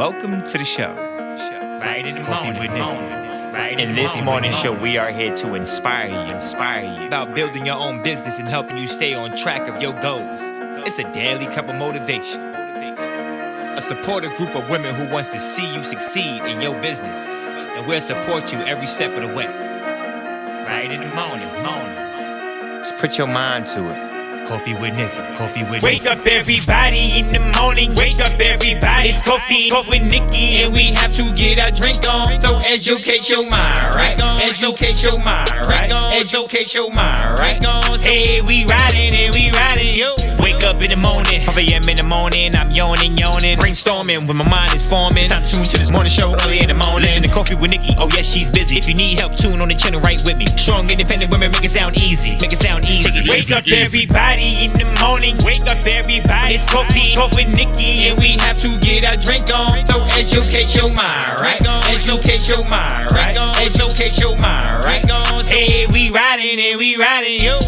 Welcome to the show. Right in the Coffee morning, with Nikkie. right In this morning show, we are here to inspire you about building your own business and helping you stay on track of your goals. It's a daily cup of motivation. A supportive group of women who wants to see you succeed in your business, and we'll support you every step of the way. right in the morning. Just put your mind to it. Coffee with Nikkie. Coffee with Wake Nikkie. up everybody in the morning, wake up everybody. It's coffee with Nikkie, and we have to get our drink on. So educate your mind, right? Educate your mind, right? Educate your mind, right? Hey, we riding and we riding, yo. Wake up in the morning, 5 a.m. in the morning, I'm yawning, brainstorming when my mind is forming. Time to tune to this morning show early in the morning. Listen to Coffee with Nikkie, oh yes, she's busy. If you need help, tune on the channel right with me. Strong, independent women, make it sound easy. Make it sound easy. Wake up everybody in the morning, wake up everybody. It's coffee with Nikkie, and we have to get our drink on. So educate your mind, right? Educate your mind, right? Educate your mind, right? Hey, we riding and we riding, yo.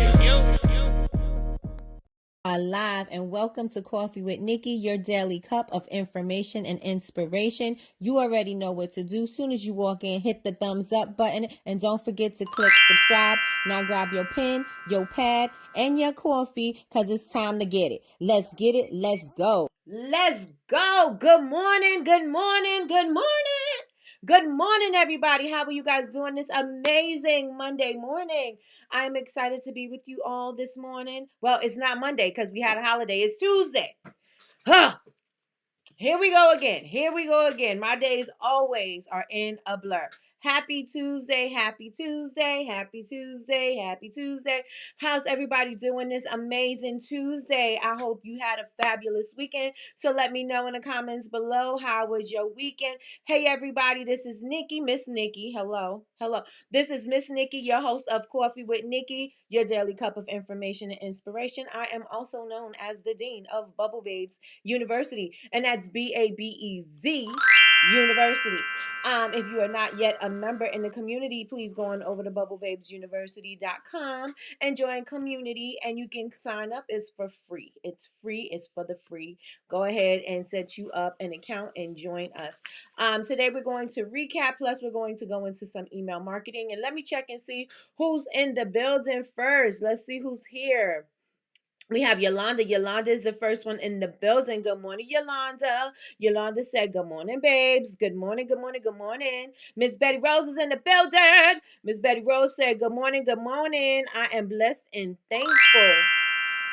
Live and welcome to Coffee with Nikkie, your daily cup of information and inspiration. You already know what to do. Soon as you walk in, hit the thumbs up button and don't forget to click subscribe. Now grab your pen, your pad, and your coffee because it's time to get it. Let's get it. Let's go. Let's go. Good morning. Good morning. Good morning. Good morning, everybody. How are you guys doing this amazing Monday morning? I'm excited to be with you all this morning. Well, it's not Monday because we had a holiday. It's Tuesday. Huh. Here we go again. Here we go again. My days always are in a blur. Happy Tuesday, happy Tuesday, happy Tuesday, happy Tuesday. How's everybody doing this amazing Tuesday? I hope you had a fabulous weekend. So let me know in the comments below, how was your weekend? Hey everybody, this is Nikkie, Miss Nikkie. Hello. This is Miss Nikkie, your host of Coffee with Nikkie, your daily cup of information and inspiration. I am also known as the Dean of Bubble Babes University, and that's BABEZ University. If you are not yet a member in the community, please go on over to bubblebabesuniversity.com and join community, and you can sign up. It's for free. It's free. It's for the free. Go ahead and set you up an account and join us. Today we're going to recap, plus we're going to go into some email marketing, and let me check and see who's in the building first. Let's see who's here. We have Yolanda. Yolanda is the first one in the building. Good morning, Yolanda. Yolanda said, good morning, babes. Good morning, good morning, good morning. Miss Betty Rose is in the building. Miss Betty Rose said, good morning, good morning. I am blessed and thankful.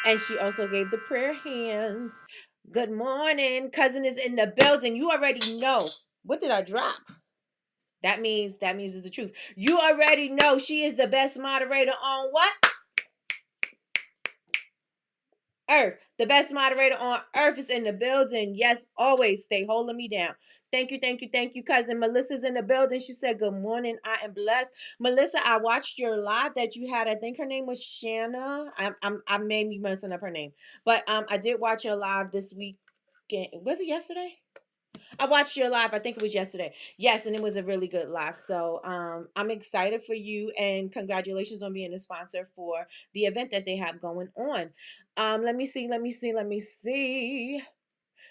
And she also gave the prayer hands. Good morning. Cousin is in the building. You already know. What did I drop? That means it's the truth. You already know she is the best moderator on what? Earth. The best moderator on earth is in the building. Yes, always stay holding me down. Thank you, cousin. Melissa's in the building. She said, good morning. I am blessed. Melissa, I watched your live that you had. I think her name was Shanna. I may be messing up her name. But I did watch your live this weekend. Was it yesterday? I watched your live. I think it was yesterday. Yes, and it was a really good live. So I'm excited for you, and congratulations on being a sponsor for the event that they have going on. Let me see.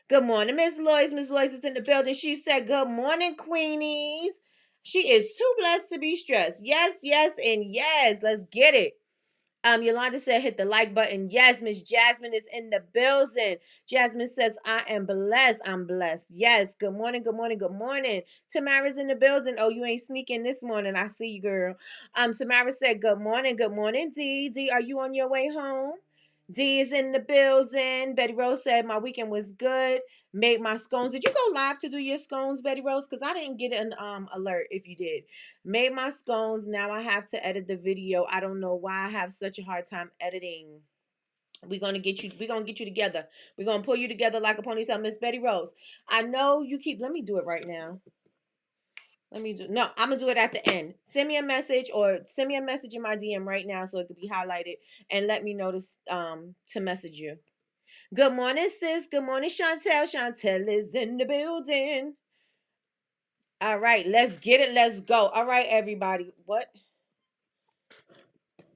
Good morning, Miss Lois. Miss Lois is in the building. She said, good morning, Queenies. She is too blessed to be stressed. Yes, and yes. Let's get it. Yolanda said, hit the like button. Yes, Miss Jasmine is in the building. Jasmine says, I am blessed. I'm blessed. Yes. Good morning. Tamara's in the building. Oh, you ain't sneaking this morning. I see you, girl. Tamara said, good morning. D. D, are you on your way home? D is in the building. Betty Rose said, my weekend was good. Made my scones. Did you go live to do your scones, Betty Rose? Because I didn't get an alert if you did. Made my scones. Now I have to edit the video. I don't know why I have such a hard time editing. We're gonna get you together. We're gonna pull you together like a ponytail, Miss Betty Rose. I know you keep. Let me do it right now. I'm gonna do it at the end. Send me a message in my DM right now so it could be highlighted, and let me know to message you. Good morning, sis. Good morning, Chantel. Chantel is in the building. All right, let's get it. Let's go. All right, everybody. What?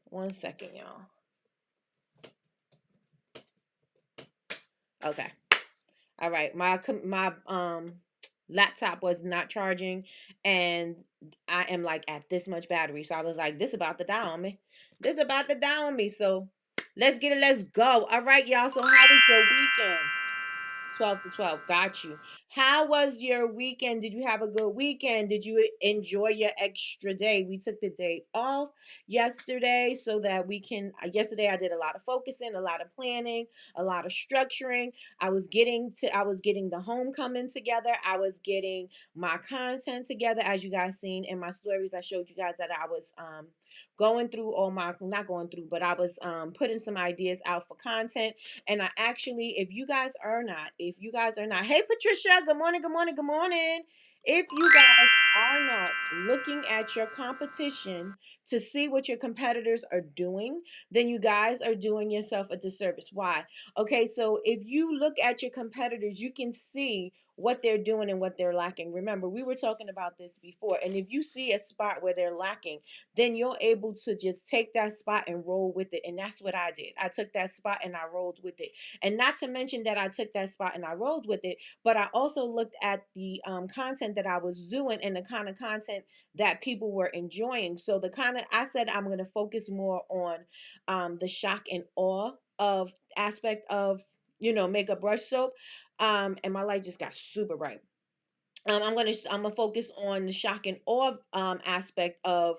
1 second, y'all. Okay. All right. My laptop was not charging, and I am like at this much battery. So I was like, this about to die on me. This about to die on me. So let's get it. Let's go. All right, y'all. So how was your weekend? 12 to 12. Got you. How was your weekend? Did you have a good weekend? Did you enjoy your extra day? We took the day off yesterday so that we can. Yesterday, I did a lot of focusing, a lot of planning, a lot of structuring. I was getting the homecoming together. I was getting my content together. As you guys seen in my stories, I showed you guys that I was going through all my, not going through, but I was putting some ideas out for content. And I actually, if you guys are not, hey Patricia, good morning, good morning, good morning. If you guys are not looking at your competition to see what your competitors are doing, then you guys are doing yourself a disservice. Why? Okay, so if you look at your competitors, you can see what they're doing and what they're lacking. Remember, we were talking about this before. And if you see a spot where they're lacking, then you're able to just take that spot and roll with it. And that's what I did. I took that spot and I rolled with it. And not to mention that I took that spot and I rolled with it, but I also looked at the content that I was doing and the kind of content that people were enjoying. So I said I'm going to focus more on the shock and awe of aspect of, makeup brush soap. And my light just got super bright. I'm gonna focus on the shock and awe aspect of,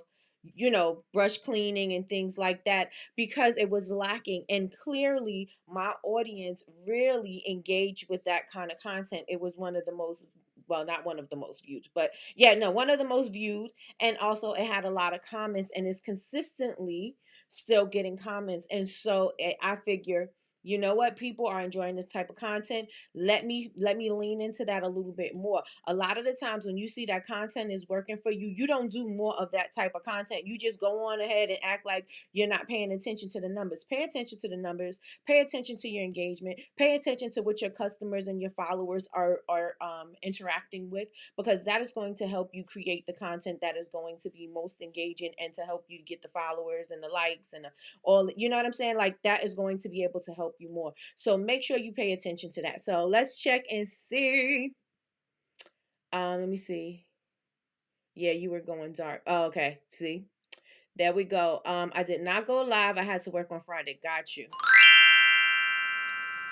brush cleaning and things like that, because it was lacking, and clearly my audience really engaged with that kind of content. It was one of the most, well, not one of the most viewed, but yeah, no, one of the most viewed. And also it had a lot of comments, and it's consistently still getting comments. And so I figure, you know what, people are enjoying this type of content. Let me lean into that a little bit more. A lot of the times when you see that content is working for you, you don't do more of that type of content. You just go on ahead and act like you're not paying attention to the numbers. Pay attention to the numbers. Pay attention to your engagement. Pay attention to what your customers and your followers are interacting with, because that is going to help you create the content that is going to be most engaging and to help you get the followers and the likes and all. You know what I'm saying? Like, that is going to be able to help you more. So make sure you pay attention to that. So let's check and see. Let me see. Yeah, you were going dark. Oh, okay. See, there we go. I did not go live. I had to work on Friday. Got you.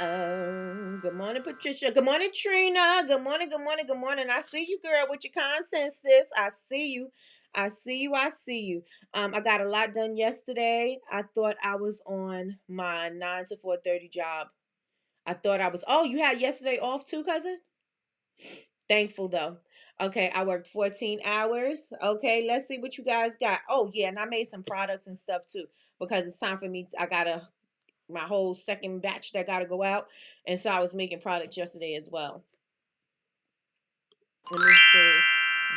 Good morning, Patricia. Good morning, Trina. Good morning, good morning, good morning. I see you, girl, with your content, sis. I see you. I see you. I see you. I got a lot done yesterday. I thought I was on my 9 to 4:30 job. I thought I was. Oh, you had yesterday off too, cousin? Thankful though. Okay, I worked 14 hours. Okay, let's see what you guys got. Oh, yeah, and I made some products and stuff too, because it's time for me. I got my whole second batch that got to go out. And so I was making products yesterday as well. Let me see.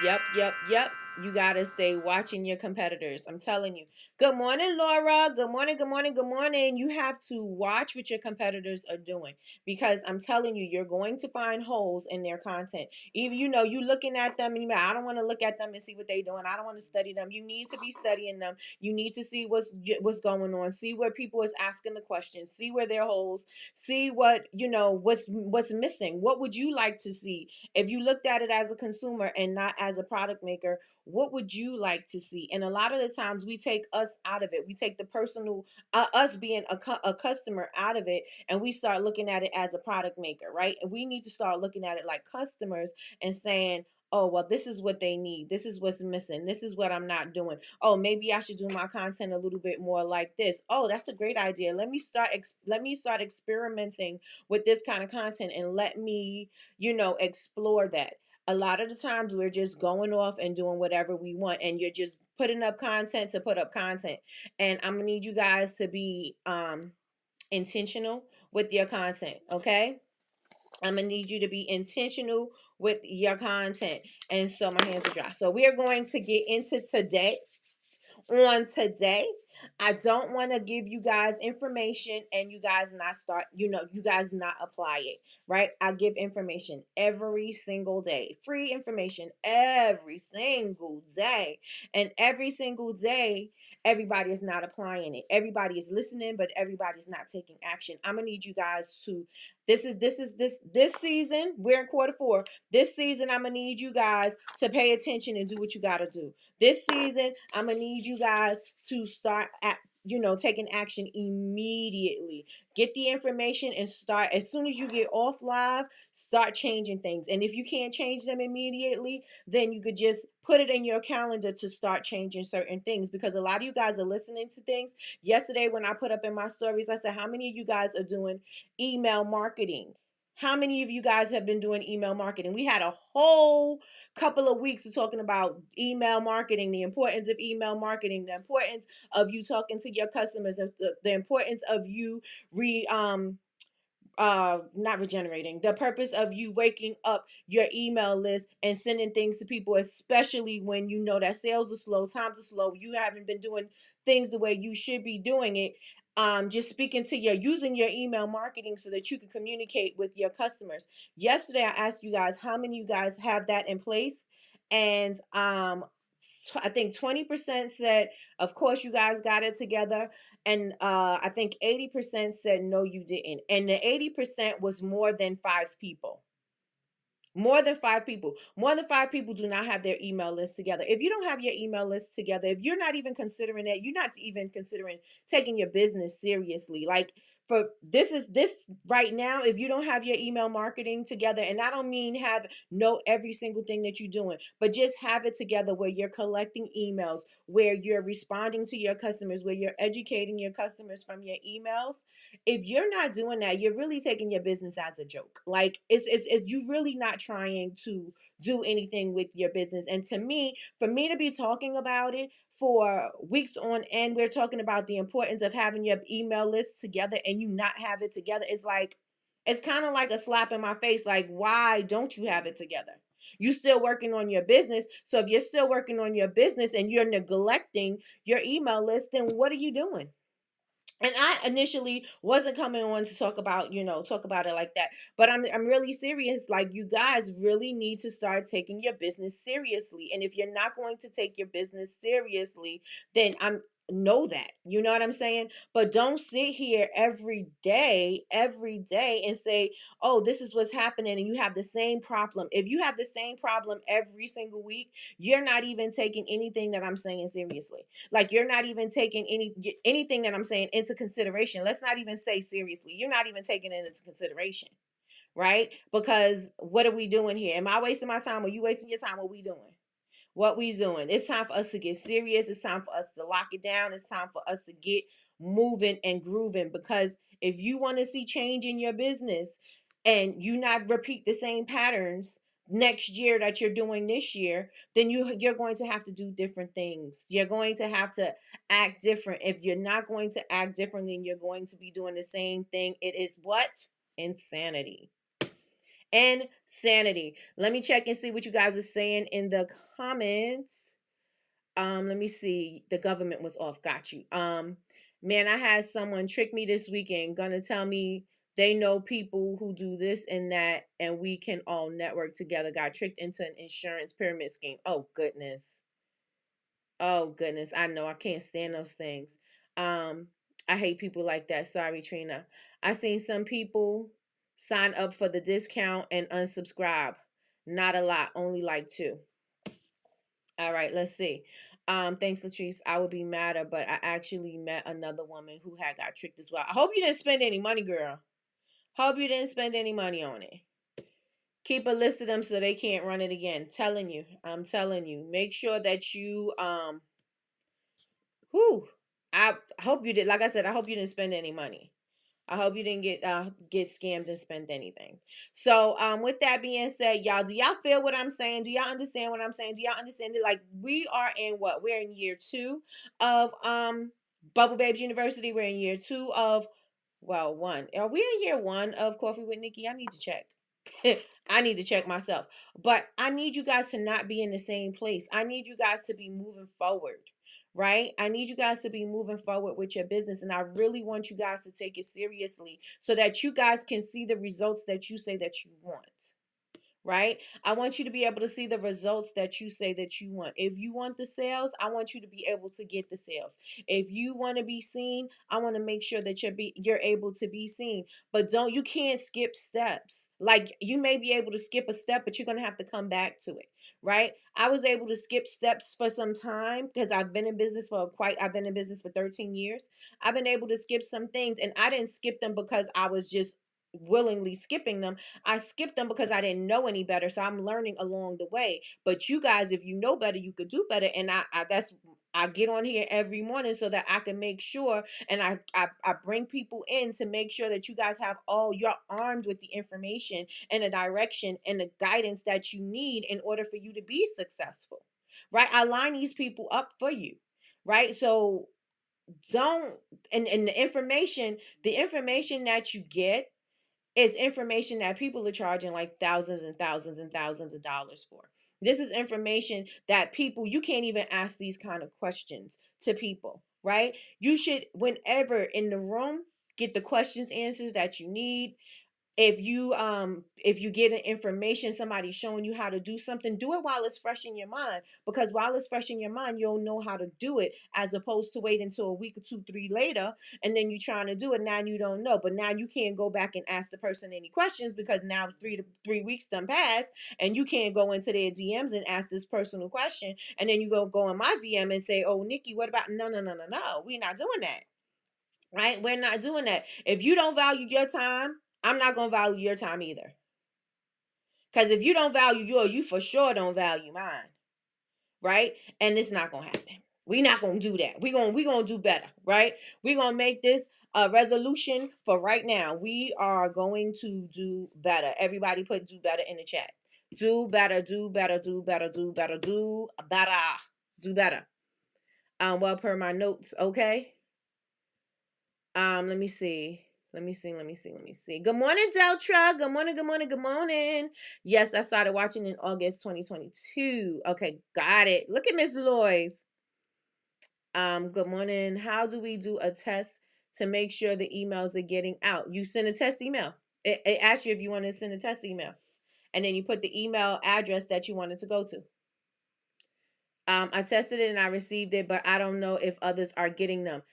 Yep. You gotta stay watching your competitors. I'm telling you. Good morning, Laura. Good morning, good morning, good morning. You have to watch what your competitors are doing, because I'm telling you, you're going to find holes in their content. Even, you looking at them and you're like, I don't want to look at them and see what they're doing. I don't want to study them. You need to be studying them. You need to see what's going on. See where people is asking the questions. See where their holes. See what's missing. What would you like to see? If you looked at it as a consumer and not as a product maker, what would you like to see? And a lot of the times we take us out of it. We take the personal, us being a customer out of it, and we start looking at it as a product maker, right? And we need to start looking at it like customers and saying, oh, well, this is what they need. This is what's missing. This is what I'm not doing. Oh, maybe I should do my content a little bit more like this. Oh, that's a great idea. Let me start experimenting with this kind of content, and let me, explore that. A lot of the times we're just going off and doing whatever we want, and you're just putting up content to put up content. And I'm gonna need you guys to be intentional with your content. Okay, I'm gonna need you to be intentional with your content. And so my hands are dry, so we are going to get into today. On today, I don't want to give you guys information and you guys not apply it, right? I give information every single day, free information every single day. And every single day, everybody is not applying it. Everybody is listening, but everybody's not taking action. I'm gonna need you guys to. This season. We're in quarter 4. This season, I'm gonna need you guys to pay attention and do what you gotta do. This season, I'm gonna need you guys to start at taking action immediately. Get the information and start as soon as you get off live. Start changing things, and if you can't change them immediately, then you could just put it in your calendar to start changing certain things, because a lot of you guys are listening to things. Yesterday when I put up in my stories, I said, how many of you guys are doing email marketing? How many of you guys have been doing email marketing? We had a whole couple of weeks of talking about email marketing, the importance of email marketing, the importance of you talking to your customers, the importance of you not regenerating, the purpose of you waking up your email list and sending things to people, especially when you know that sales are slow, times are slow, you haven't been doing things the way you should be doing it. Just speaking to using your email marketing so that you can communicate with your customers. Yesterday I asked you guys how many of you guys have that in place, and I think 20% said of course you guys got it together, and I think 80% said no you didn't, and the 80% was more than 5 people. More than 5 people. More than 5 people do not have their email list together. If you don't have your email list together, if you're not even considering it, you're not even considering taking your business seriously. Like, for this right now, if you don't have your email marketing together, and I don't mean know every single thing that you're doing, but just have it together where you're collecting emails, where you're responding to your customers, where you're educating your customers from your emails. If you're not doing that, you're really taking your business as a joke. Like, it's you really not trying to do anything with your business. And to me, for me to be talking about it for weeks on end, we're talking about the importance of having your email list together, and you not have it together. It's kind of like a slap in my face. Like, why don't you have it together? You still working on your business. So if you're still working on your business and you're neglecting your email list, then what are you doing? And I initially wasn't coming on to talk about it like that, but I'm really serious. Like, you guys really need to start taking your business seriously, and if you're not going to take your business seriously, then I'm know that, you know what I'm saying. But don't sit here every day and say, oh, this is what's happening, and you have the same problem. If you have the same problem every single week, you're not even taking anything that I'm saying seriously. Like, you're not even taking anything that I'm saying into consideration. Let's not even say seriously. You're not even taking it into consideration, right? Because what are we doing here? Am I wasting my time? Or you wasting your time? What we doing? What we doing? It's time for us to get serious. It's time for us to lock it down. It's time for us to get moving and grooving. Because if you want to see change in your business and you not repeat the same patterns next year that you're doing this year, then you're going to have to do different things. You're going to have to act different. If you're not going to act differently and you're going to be doing the same thing, it is what? Insanity. Insanity. Let me check and see what you guys are saying in the comments. Let me see. The government was off. Got you. Man, I had someone trick me this weekend, gonna tell me they know people who do this and that, and we can all network together. Got tricked into an insurance pyramid scheme. Oh goodness. Oh goodness. I know, I can't stand those things. I hate people like that. Sorry, Trina. I seen some people sign up for the discount and unsubscribe. Not a lot, only like 2. All right, let's see. Thanks, Latrice. I would be madder, but I actually met another woman who had got tricked as well. I hope you didn't spend any money, girl. Hope you didn't spend any money on it. Keep a list of them so they can't run it again. I'm telling you. Make sure that you I hope you did. Like I said, I hope you didn't spend any money. I hope you didn't get scammed and spend anything. So with that being said, y'all, do y'all feel what I'm saying? Do y'all understand what I'm saying? Do y'all understand it? Like, we are in what? We're in year 2 of Bubble Babes University. We're in year 2 of, well, 1. Are we in year 1 of Coffee with Nikki? I need to check. I need to check myself. But I need you guys to not be in the same place. I need you guys to be moving forward. Right? I need you guys to be moving forward with your business, and I really want you guys to take it seriously so that you guys can see the results that you say that you want. right? I want you to be able to see the results that you say that you want. If you want the sales, I want you to be able to get the sales. If you want to be seen, I want to make sure that you're able to be seen. But you can't skip steps. Like, you may be able to skip a step, but you're going to have to come back to it, right? I was able to skip steps for some time because I've been in business for 13 years. I've been able to skip some things, and I didn't skip them because I was just willingly skipping them. I skipped them because I didn't know any better. So I'm learning along the way. But you guys, if you know better, you could do better. And I get on here every morning so that I can make sure, and I bring people in to make sure that you guys you're armed with the information and the direction and the guidance that you need in order for you to be successful, right? I line these people up for you, right? So don't, and the information that you get is information that people are charging like thousands and thousands and thousands of dollars for. This is information that you can't even ask these kind of questions to people, right? You should, whenever in the room, get the questions, answers that you need. If you get an information, somebody showing you how to do something, do it while it's fresh in your mind, because while it's fresh in your mind, you'll know how to do it, as opposed to wait until a week or two, three later, and then you're trying to do it, now you don't know. But now you can't go back and ask the person any questions, because now 3 weeks done passed, and you can't go into their DMs and ask this personal question, and then you go in my DM and say, oh, Nikki, what about? No, no, no, no, no, we're not doing that. Right? We're not doing that. If you don't value your time, I'm not going to value your time either. Because if you don't value yours, you for sure don't value mine. Right? And it's not going to happen. We're not going to do that. We're going to do better. Right? We're going to make this a resolution for right now. We are going to do better. Everybody put do better in the chat. Do better, do better, do better, do better, do better. Do better. Well, per my notes, okay? Let me see. Let me see. Good morning, Deltra. Good morning, good morning, good morning. Yes, I started watching in August 2022. Okay, got it. Look at Miss Lois. Good morning. How do we do a test to make sure the emails are getting out? You send a test email. It asks you if you want to send a test email. And then you put the email address that you want it to go to. I tested it and I received it, but I don't know if others are getting them.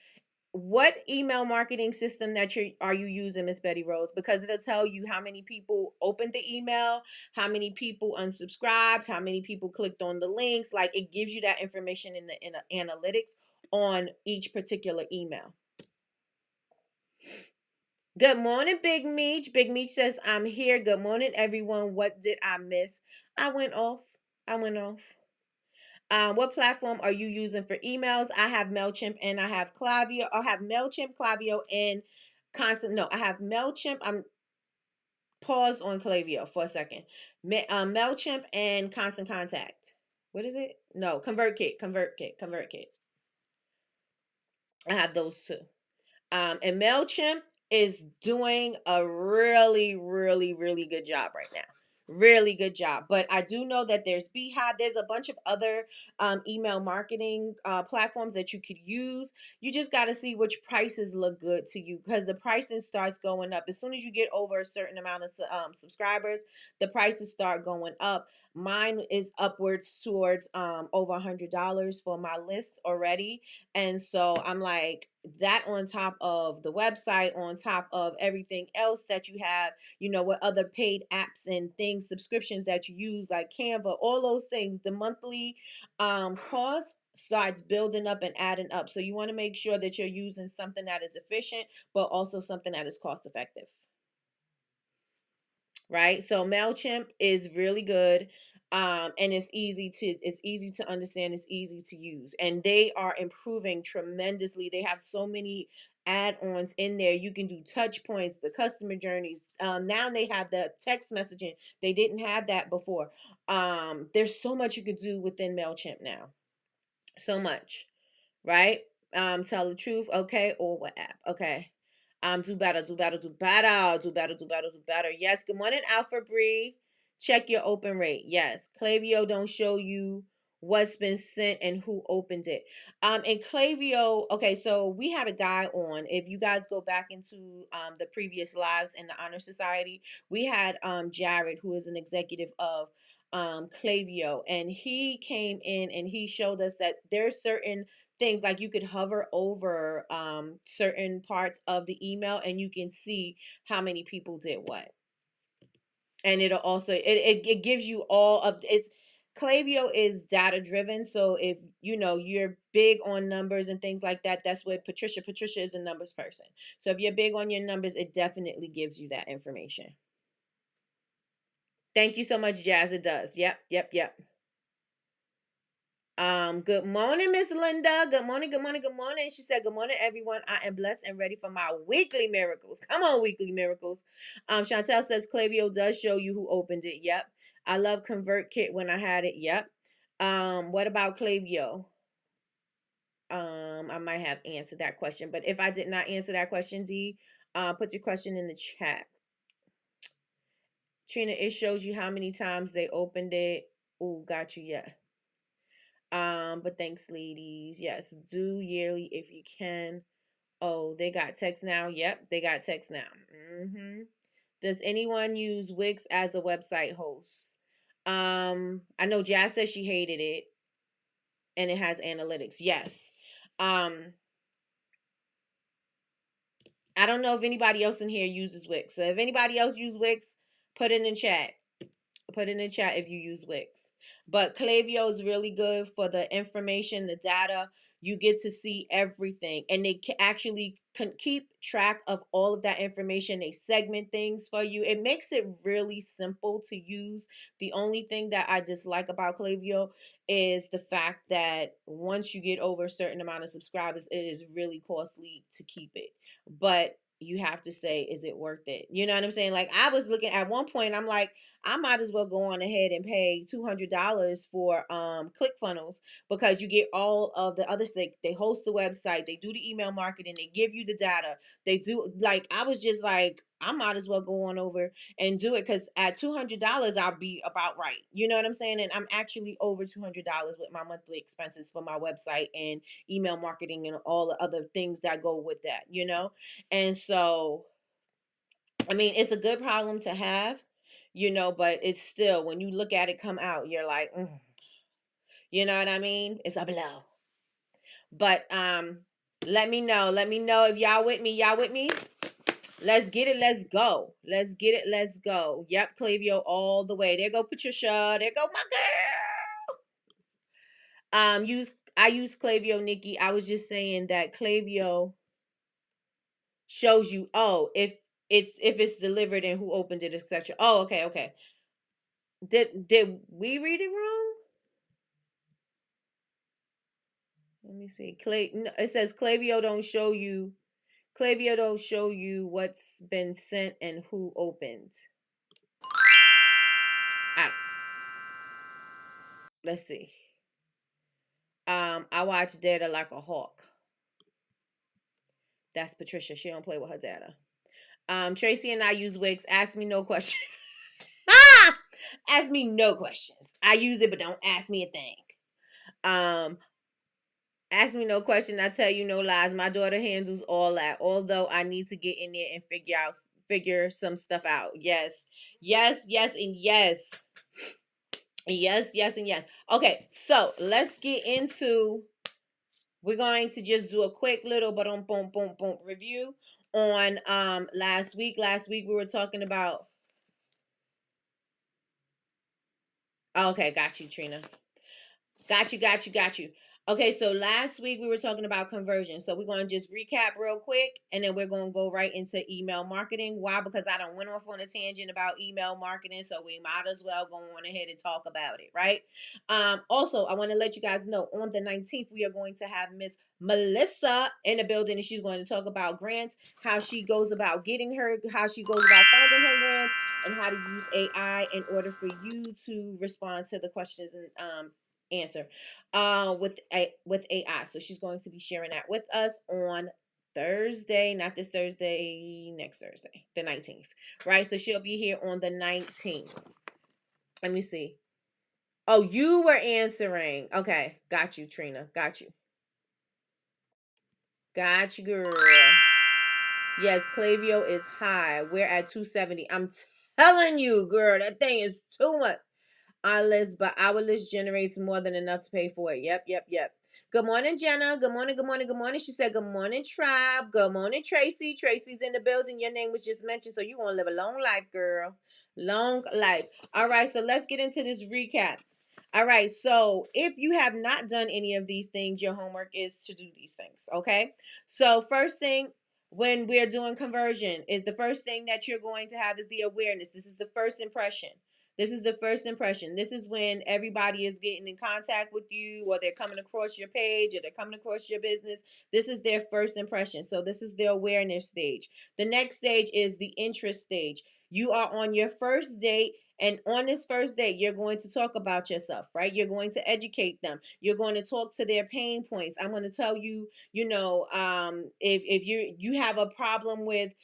What email marketing system are you using, Miss Betty Rose? Because it'll tell you how many people opened the email, how many people unsubscribed, how many people clicked on the links. Like, it gives you that information in the analytics on each particular email. Good morning, Big Meech. Big Meech says, I'm here. Good morning, everyone. What did I miss? I went off. What platform are you using for emails? I have MailChimp and I have Klaviyo. I have MailChimp, Klaviyo, and Constant. No, I have MailChimp. I'm pause on Klaviyo for a second. MailChimp and Constant Contact. What is it? No, ConvertKit. I have those two. And MailChimp is doing a really, really, really good job right now. Really good job. But I do know that there's Beehive. There's a bunch of other email marketing platforms that you could use. You just got to see which prices look good to you, because the pricing starts going up. As soon as you get over a certain amount of subscribers, the prices start going up. Mine is upwards towards over $100 for my list already. And so I'm like, that on top of the website, on top of everything else that you have, what other paid apps and things, subscriptions that you use, like Canva, all those things, the monthly cost starts building up and adding up. So you want to make sure that you're using something that is efficient, but also something that is cost effective. Right? So MailChimp is really good. And it's easy to understand, it's easy to use, and they are improving tremendously. They have so many add-ons in there. You can do touch points, the customer journeys. Now they have the text messaging. They didn't have that before. There's so much you could do within MailChimp now. So much, right? Tell the truth, okay, or what app? Okay. Do better. Yes. Good morning, Alpha Bree. Check your open rate. Yes. Klaviyo don't show you what's been sent and who opened it. And Clavio, okay, so we had a guy on. If you guys go back into the previous lives in the Honor Society, we had Jared, who is an executive of Clavio, and he came in and he showed us that there's certain things like you could hover over certain parts of the email and you can see how many people did what. And it'll also it gives you all of it's Clavio is data driven. So if you know you're big on numbers and things like that, that's what Patricia is a numbers person. So if you're big on your numbers, it definitely gives you that information. Thank you so much, Jazz. It does. Yep. Good morning, Miss Linda. Good morning. She said, "Good morning, everyone. I am blessed and ready for my weekly miracles." Come on, weekly miracles. Chantel says Clavio does show you who opened it. Yep. I love ConvertKit when I had it. Yep. What about Clavio? I might have answered that question, but if I did not answer that question, D, put your question in the chat. Trina, it shows you how many times they opened it. Oh, got you. Yeah. But thanks, ladies. Yes, do yearly if you can. Oh, they got text now. Yep, they got text now. Does anyone use Wix as a website host? I know Jazz says she hated it, and it has analytics. Yes. I don't know if anybody else in here uses Wix. So if anybody else uses Wix, put it in chat. Put it in the chat if you use Wix. But Clavio is really good for the information, the data. You get to see everything, and they actually can keep track of all of that information. They segment things for you. It makes it really simple to use. The only thing that I dislike about Clavio is the fact that once you get over a certain amount of subscribers, it is really costly to keep it. But you have to say, is it worth it? You know what I'm saying? Like I was looking at one point, I'm like, I might as well go on ahead and pay $200 for ClickFunnels because you get all of the other stuff. They host the website, they do the email marketing, they give you the data. They do like I was just like, I might as well go on over and do it because at $200 I'll be about right. You know what I'm saying? And I'm actually over $200 with my monthly expenses for my website and email marketing and all the other things that go with that, you know? And so I mean, it's a good problem to have, you know, but it's still when you look at it come out, you're like, you know what I mean? It's a blow. But let me know. Let me know if y'all with me. Y'all with me? Let's get it. Let's go. Let's get it. Let's go. Yep, Clavio all the way. There go Patricia. There go my girl. I use Clavio, Nikki. I was just saying that Clavio shows you, oh, if it's delivered and who opened it, etc. Oh, okay. Did we read it wrong? Let me see. It says Clavio don't show you what's been sent and who opened. Let's see. I watch data like a hawk. That's Patricia. She don't play with her data. Tracy and I use Wix. Ask me no questions. Ask me no questions. I use it, but don't ask me a thing. Ask me no question. I tell you no lies. My daughter handles all that. Although I need to get in there and figure some stuff out. Yes, and yes. Yes, and yes. Okay, so let's get into. We're going to just do a quick little boom review on last week. Last week we were talking about. Okay, got you, Trina. Got you. Okay, so last week we were talking about conversion. So we're going to just recap real quick and then we're going to go right into email marketing. Why? Because I don't went off on a tangent about email marketing, so we might as well go on ahead and talk about it, right? Also, I want to let you guys know on the 19th we are going to have Miss Melissa in the building and she's going to talk about grants, how she goes about finding her grants, and how to use AI in order for you to respond to the questions and answer with AI. So she's going to be sharing that with us on Thursday, not this Thursday, next Thursday, the 19th, right? So she'll be here on the 19th. Let me see. Oh, you were answering. Okay. Got you, Trina. Got you. Got you, girl. Yes, Clavio is high. We're at 270. I'm telling you, girl, that thing is too much. Our list generates more than enough to pay for it. Yep. Good morning, Jenna. Good morning, good morning, good morning. She said, good morning, tribe. Good morning, Tracy. Tracy's in the building. Your name was just mentioned, so you want to live a long life, girl. Long life. All right, so let's get into this recap. All right, so if you have not done any of these things, your homework is to do these things, okay? So first thing, when we're doing conversion, is the first thing that you're going to have is the awareness. This is the first impression. This is the first impression. This is when everybody is getting in contact with you, or they're coming across your page, or they're coming across your business. This is their first impression. So this is the awareness stage. The next stage is the interest stage. You are on your first date, and on this first date, you're going to talk about yourself, right? You're going to educate them. You're going to talk to their pain points. I'm going to tell you, if you have a problem with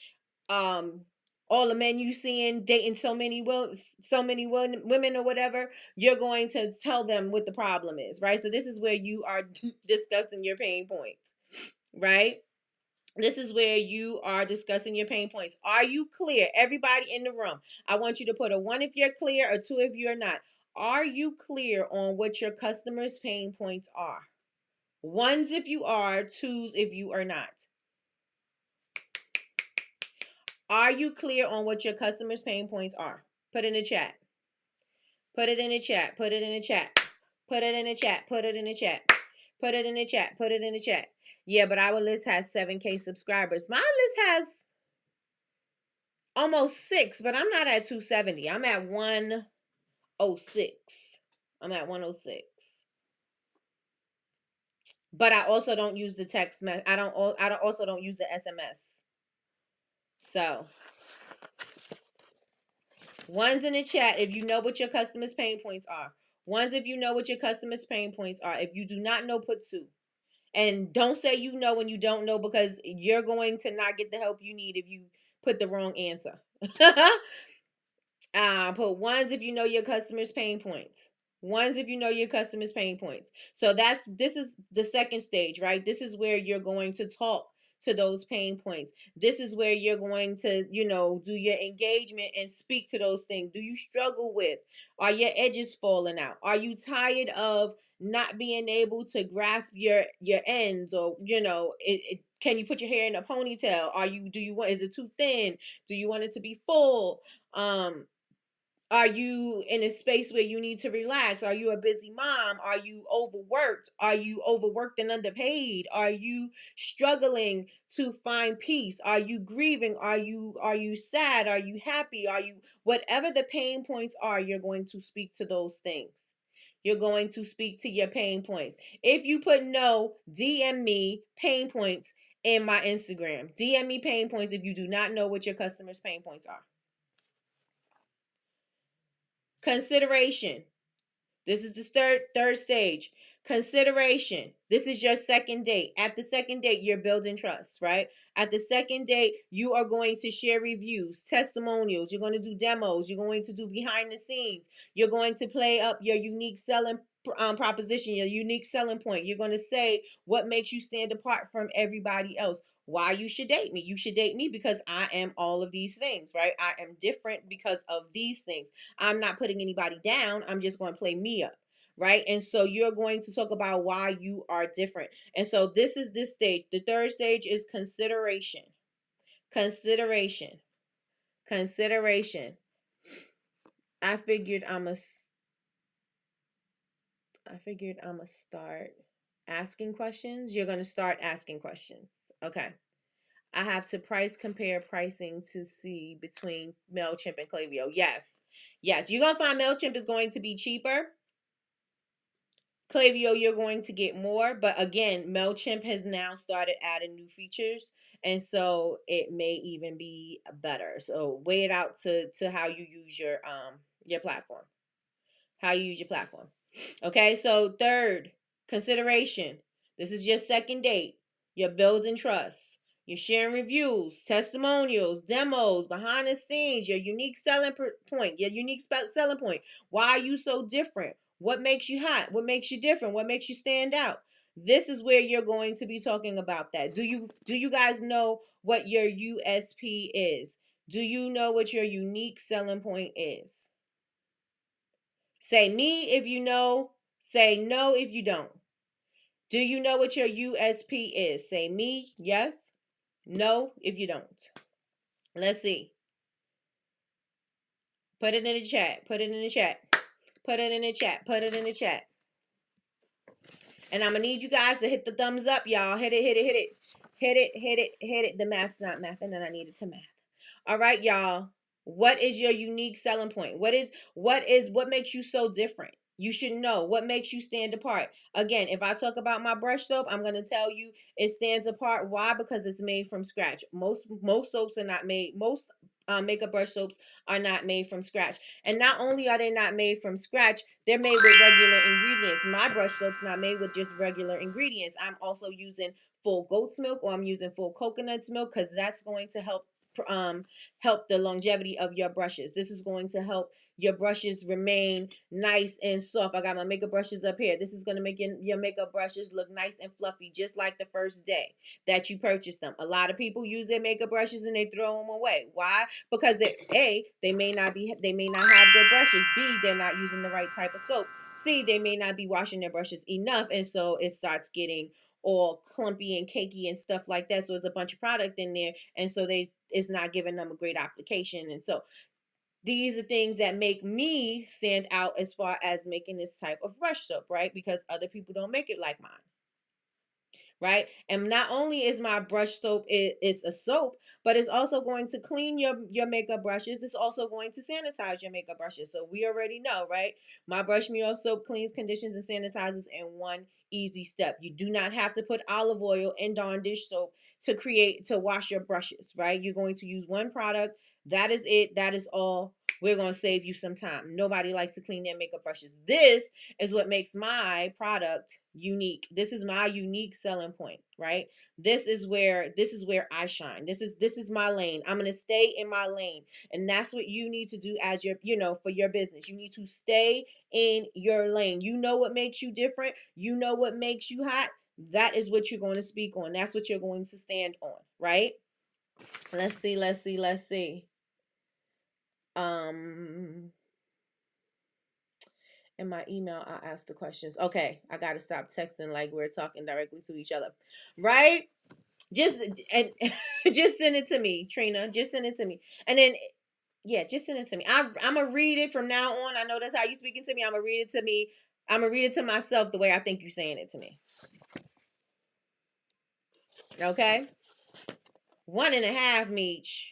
um all the men you seeing dating so many women or whatever, you're going to tell them what the problem is, right? So this is where you are discussing your pain points, right? This is where you are discussing your pain points. Are you clear? Everybody in the room, I want you to put a 1 if you're clear, or 2 if you're not. Are you clear on what your customers' pain points are? 1s if you are, 2s if you are not. Are you clear on what your customers' pain points are? Put it in the chat. Put it in the chat. Put it in the chat. Put it in the chat. Put it in the chat. Put it in the chat. Put it in the chat. Yeah, but our list has 7K subscribers. My list has almost 6, but I'm not at 270. I'm at 106. I'm at 106. But I also don't use the text message. I don't use the SMS. So 1s in the chat if you know what your customers' pain points are. 1s if you know what your customers' pain points are. If you do not know, put 2. And don't say you know when you don't know, because you're going to not get the help you need if you put the wrong answer. Put 1s if you know your customers' pain points. 1s if you know your customers' pain points. So this is the second stage, right? This is where you're going to talk to those pain points. This is where you're going to, do your engagement and speak to those things. Do you struggle with? Are your edges falling out? Are you tired of not being able to grasp your ends, or can you put your hair in a ponytail? Is it too thin? Do you want it to be full? Are you in a space where you need to relax? Are you a busy mom? Are you overworked? Are you overworked and underpaid? Are you struggling to find peace? Are you grieving? Are you sad? Are you happy? Whatever the pain points are, you're going to speak to those things. You're going to speak to your pain points. If you put no, DM me pain points in my Instagram. DM me pain points if you do not know what your customers' pain points are. Consideration. This is the third stage. Consideration. This is your second date. At the second date, you're building trust, right? At the second date, you are going to share reviews, testimonials. You're going to do demos. You're going to do behind the scenes. You're going to play up your unique selling proposition, your unique selling point. You're going to say what makes you stand apart from everybody else. Why you should date me. You should date me because I am all of these things, right? I am different because of these things. I'm not putting anybody down. I'm just going to play me up, right? And so you're going to talk about why you are different. And so this is this stage. The third stage is consideration. Consideration. Consideration. I figured I'm going to start asking questions. You're going to start asking questions. Okay. I have to price compare pricing to see between MailChimp and Klaviyo. Yes. You're going to find MailChimp is going to be cheaper. Klaviyo, you're going to get more. But again, MailChimp has now started adding new features. And so it may even be better. So weigh it out to how you use your platform. How you use your platform. Okay, so third, consideration. This is your second date. You're building trust. You're sharing reviews, testimonials, demos, behind the scenes, your unique selling point, Why are you so different? What makes you hot? What makes you different? What makes you stand out? This is where you're going to be talking about that. Do you guys know what your USP is? Do you know what your unique selling point is? Say me if you know, say no if you don't. Do you know what your USP is? Say me, yes, no if you don't. Let's see. Put it in the chat. Put it in the chat. Put it in the chat. Put it in the chat. And I'm going to need you guys to hit the thumbs up, y'all. Hit it, hit it, hit it. Hit it, hit it, hit it. The math's not math, and then I need it to math. All right, y'all. What is your unique selling point? What makes you so different? You should know what makes you stand apart. Again, if I talk about my brush soap, I'm going to tell you it stands apart. Why? Because it's made from scratch. Most soaps are not made. Most makeup brush soaps are not made from scratch. And not only are they not made from scratch, they're made with regular ingredients. My brush soap's not made with just regular ingredients. I'm also using full goat's milk, or I'm using full coconut's milk, because that's going to help the longevity of your brushes. This is going to help your brushes remain nice and soft. I got my makeup brushes up here. This is going to make your makeup brushes look nice and fluffy, just like the first day that you purchased them. A lot of people use their makeup brushes and they throw them away. Why? Because they may not have good brushes. B, they're not using the right type of soap. C, they may not be washing their brushes enough, and so it starts getting all clumpy and cakey and stuff like that. So there's a bunch of product in there, and so it's not giving them a great application. And so these are things that make me stand out as far as making this type of brush soap, right? Because other people don't make it like mine. Right? And not only is my brush soap is a soap, but it's also going to clean your makeup brushes. It's also going to sanitize your makeup brushes. So we already know, right? My Brush Me Off soap cleans, conditions, and sanitizes in one easy step. You do not have to put olive oil in Dawn dish soap to wash your brushes, right? You're going to use one product. That is it. That is all. We're going to save you some time. Nobody likes to clean their makeup brushes. This is what makes my product unique. This is my unique selling point, right? This is where I shine. This is my lane. I'm going to stay in my lane. And that's what you need to do as for your business. You need to stay in your lane. You know what makes you different. You know what makes you hot. That is what you're going to speak on. That's what you're going to stand on, right? Let's see. In my email, I'll ask the questions. Okay, I gotta stop texting like we're talking directly to each other, right? Just send it to me, Trina. Just send it to me, and then just send it to me. I'm gonna read it from now on. I know that's how you speaking to me. I'm gonna read it to me. I'm gonna read it to myself the way I think you saying it to me. Okay. 1.5, Meech.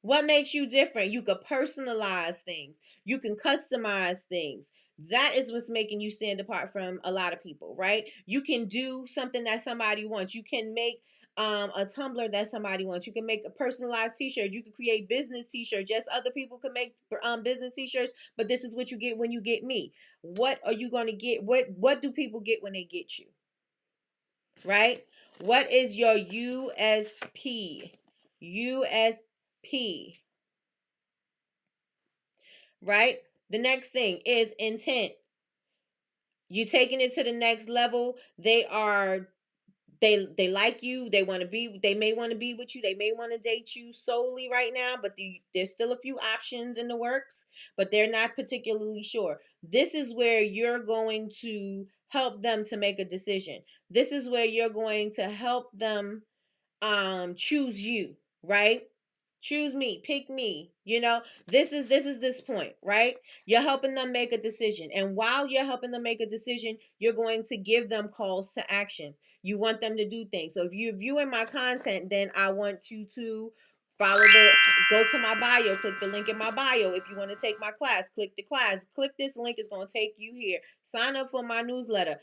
What makes you different? You can personalize things. You can customize things. That is what's making you stand apart from a lot of people, right? You can do something that somebody wants. You can make a tumbler that somebody wants. You can make a personalized t-shirt. You can create business t-shirts. Yes, other people can make business t-shirts, but this is what you get when you get me. What are you going to get? What do people get when they get you? Right? What is your USP? USP. Right? The next thing is intent. You taking it to the next level. They like you. They may want to be with you. They may want to date you solely right now, but there's still a few options in the works, but they're not particularly sure. This is where you're going to help them to make a decision. This is where you're going to help them choose you, right? Choose me, pick me. This is this point, right? You're helping them make a decision. And while you're helping them make a decision, you're going to give them calls to action. You want them to do things. So if you're viewing my content, then I want you to go to my bio, click the link in my bio. If you want to take my class, click the class. Click this link, it's going to take you here. Sign up for my newsletter.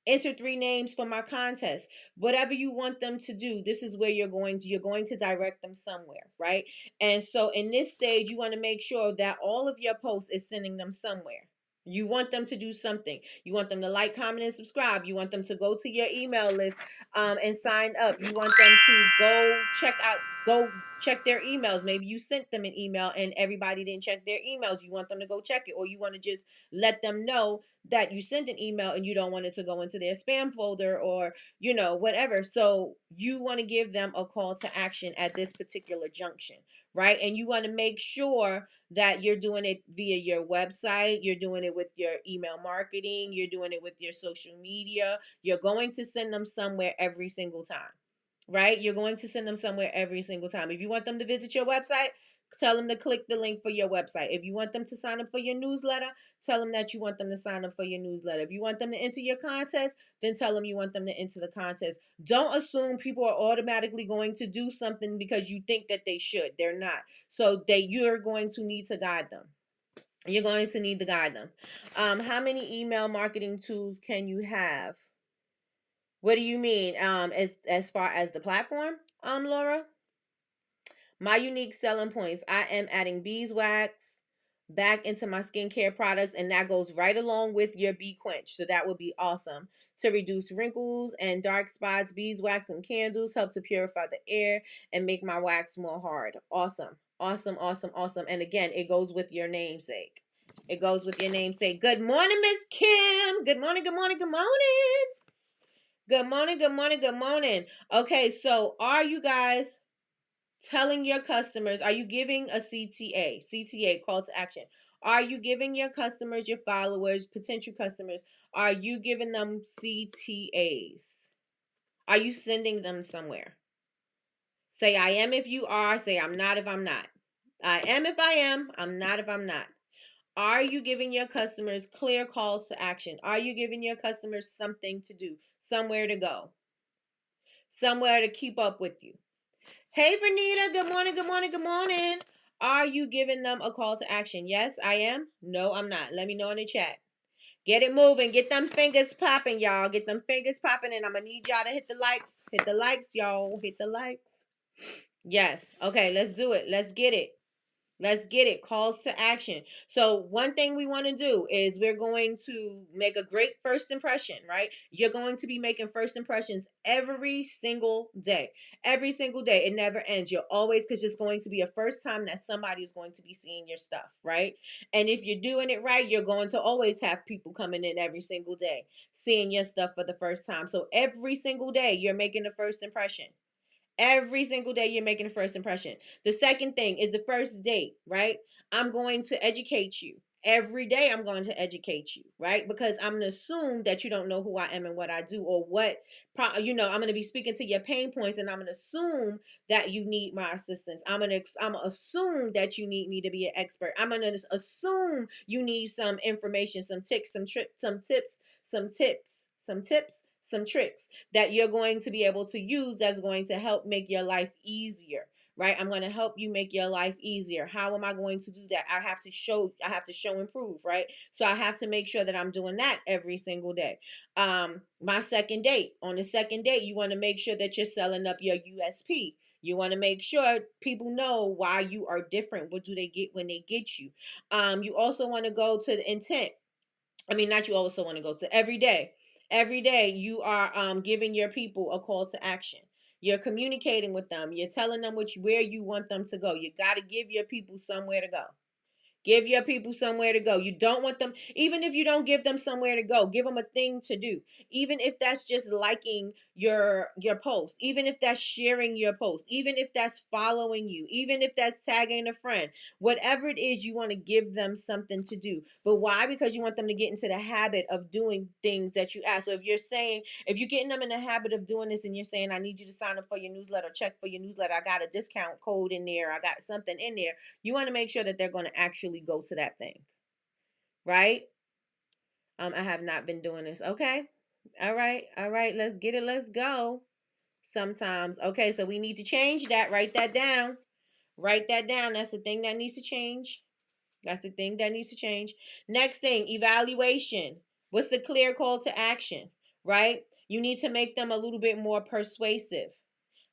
Enter 3 names for my contest. Whatever you want them to do, this is where you're going to direct them somewhere, right? And so in this stage, you want to make sure that all of your posts is sending them somewhere. You want them to do something. You want them to like, comment, and subscribe. You want them to go to your email list and sign up. You want them to go check their emails. Maybe you sent them an email and everybody didn't check their emails. You want them to go check it, or you want to just let them know that you sent an email and you don't want it to go into their spam folder, or whatever. So you want to give them a call to action at this particular junction, right? And you want to make sure that you're doing it via your website, you're doing it with your email marketing, you're doing it with your social media. You're going to send them somewhere every single time, right? You're going to send them somewhere every single time. If you want them to visit your website, tell them to click the link for your website. If you want them to sign up for your newsletter, tell them that you want them to sign up for your newsletter. If you want them to enter your contest, then tell them you want them to enter the contest. Don't assume people are automatically going to do something because you think that they should. They're not. So you're going to need to guide them. You're going to need to guide them. How many email marketing tools can you have? What do you mean? As far as the platform, Laura? My unique selling points. I am adding beeswax back into my skincare products, and that goes right along with your bee quench. So that would be awesome. To reduce wrinkles and dark spots, beeswax and candles help to purify the air and make my wax more hard. Awesome. Awesome, awesome, awesome. And again, it goes with your namesake. It goes with your namesake. Good morning, Miss Kim. Good morning, good morning, good morning. Good morning, good morning, good morning. Okay, so are you guys telling your customers, are you giving a CTA, call to action? Are you giving your customers, your followers, potential customers, are you giving them CTAs? Are you sending them somewhere? Say I am if you are, say I'm not if I'm not. I am if I am, I'm not if I'm not. Are you giving your customers clear calls to action? Are you giving your customers something to do, somewhere to go, somewhere to keep up with you? Hey, Vernita, good morning, good morning, good morning. Are you giving them a call to action? Yes, I am. No, I'm not. Let me know in the chat. Get it moving. Get them fingers popping, y'all. Get them fingers popping, and I'm going to need y'all to hit the likes. Hit the likes, y'all. Hit the likes. Yes. Okay, let's do it. Let's get it. Let's get it. Calls to action. So one thing we want to do is we're going to make a great first impression, right? You're going to be making first impressions every single day. Every single day. It never ends. You're always, because it's going to be a first time that somebody is going to be seeing your stuff, right? And if you're doing it right, you're going to always have people coming in every single day, seeing your stuff for the first time. So every single day, you're making a first impression. Every single day you're making a first impression. The second thing is the first date, right? I'm going to educate you. Every day I'm going to educate you, right? Because I'm going to assume that you don't know who I am and what I do, or I'm going to be speaking to your pain points, and I'm going to assume that you need my assistance. I'm going to assume that you need me to be an expert. I'm going to assume you need some information, some tricks that you're going to be able to use that's going to help make your life easier, right? I'm going to help you make your life easier. How am I going to do that? I have to show and prove, right? So I have to make sure that I'm doing that every single day. My second date, on the second date, you want to make sure that you're selling up your USP. You want to make sure people know why you are different. What do they get when they get you? You also want to go to the intent. You also want to go to every day. Every day you are giving your people a call to action. You're communicating with them. You're telling them where you want them to go. You got to give your people somewhere to go. Give your people somewhere to go. You don't want them, even if you don't give them somewhere to go, give them a thing to do. Even if that's just liking your post, even if that's sharing your post, even if that's following you, even if that's tagging a friend, whatever it is, you want to give them something to do. But why? Because you want them to get into the habit of doing things that you ask. So if you're getting them in the habit of doing this, and you're saying, I need you to sign up for your newsletter, check for your newsletter, I got a discount code in there, I got something in there, you want to make sure that they're going to actually go to that thing, right? I have not been doing this. Okay. All right. Let's get it. Let's go. Sometimes. Okay. So we need to change that. Write that down. That's the thing that needs to change. Next thing, evaluation. What's the clear call to action, right? You need to make them a little bit more persuasive.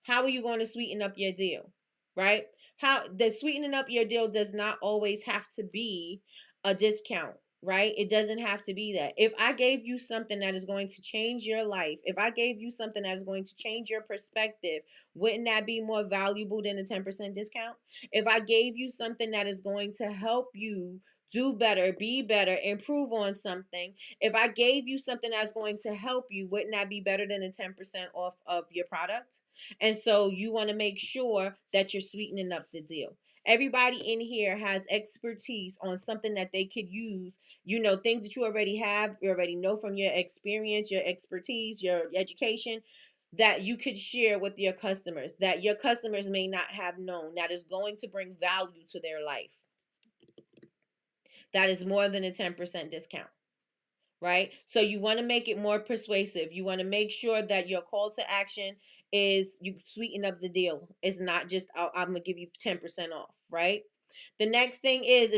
How are you going to sweeten up your deal, right? How the sweetening up your deal does not always have to be a discount. right? It doesn't have to be that. If I gave you something that is going to change your life, if I gave you something that is going to change your perspective, wouldn't that be more valuable than a 10% discount? If I gave you something that is going to help you do better, be better, improve on something, if I gave you something that's going to help you, wouldn't that be better than a 10% off of your product? And so you want to make sure that you're sweetening up the deal. Everybody in here has expertise on something that they could use, things that you already have, you already know from your experience, your expertise, your education, that you could share with your customers, that your customers may not have known, that is going to bring value to their life. That is more than a 10% discount, right? So you want to make it more persuasive. You want to make sure that your call to action is you sweeten up the deal. It's not just, oh, I'm going to give you 10% off, right? The next thing is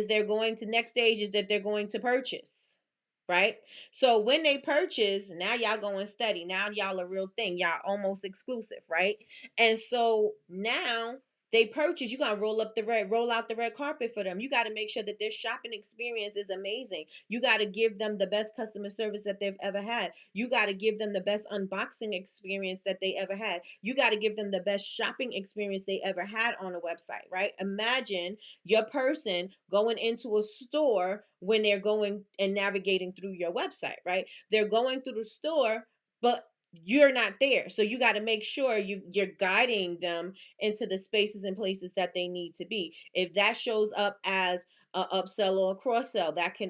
next stage is that they're going to purchase, right? So when they purchase, now y'all going steady. Now y'all a real thing. Y'all almost exclusive, right? And so now they purchase, you gotta roll out the red carpet for them. You got to make sure that their shopping experience is amazing. You got to give them the best customer service that they've ever had. You got to give them the best unboxing experience that they ever had. You got to give them the best shopping experience they ever had on a website, right? Imagine your person going into a store when they're going and navigating through your website, right? They're going through the store, but you're not there. So you got to make sure you're guiding them into the spaces and places that they need to be. If that shows up as a upsell or a cross sell, that can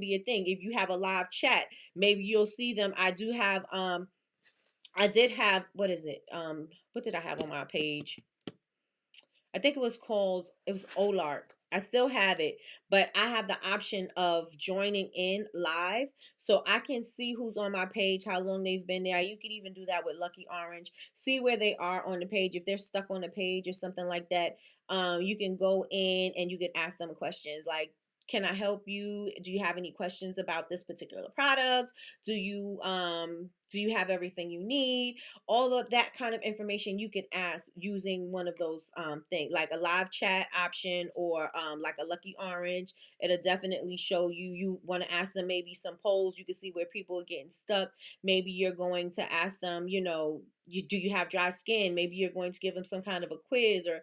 be a thing. If you have a live chat, maybe you'll see them. I did have, what is it? What did I have on my page? I think it was Olark. I still have it, but I have the option of joining in live, so I can see who's on my page, how long they've been there. You could even do that with Lucky Orange. See where they are on the page. If they're stuck on the page or something like that, you can go in and you can ask them questions like, can I help you? Do you have any questions about this particular product? Do you have everything you need? All of that kind of information you can ask using one of those things, like a live chat option or like a Lucky Orange. It'll definitely show you. You want to ask them maybe some polls. You can see where people are getting stuck. Maybe you're going to ask them, do you have dry skin? Maybe you're going to give them some kind of a quiz, or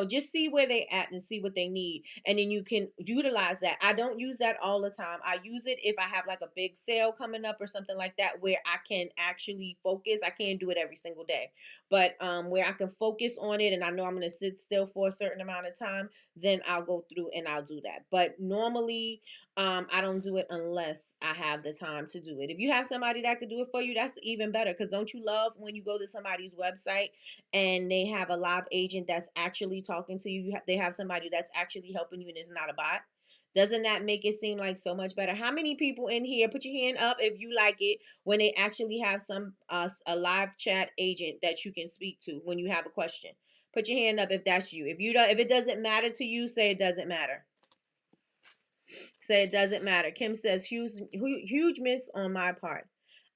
just see where they at and see what they need, and then you can utilize that. I don't use that all the time. I use it if I have like a big sale coming up or something like that, where I can actually focus. I can't do it every single day, but where I can focus on it and I know I'm going to sit still for a certain amount of time, then I'll go through and I'll do that. But normally I don't do it unless I have the time to do it. If you have somebody that could do it for you, that's even better, because don't you love when you go to somebody's website and they have a live agent that's actually talking to you? They have somebody that's actually helping you and it's not a bot. Doesn't that make it seem like so much better? How many people in here, put your hand up if you like it when they actually have a live chat agent that you can speak to when you have a question? Put your hand up if that's you. If it doesn't matter to you, say it doesn't matter. Say it doesn't matter. Kim says, huge miss on my part.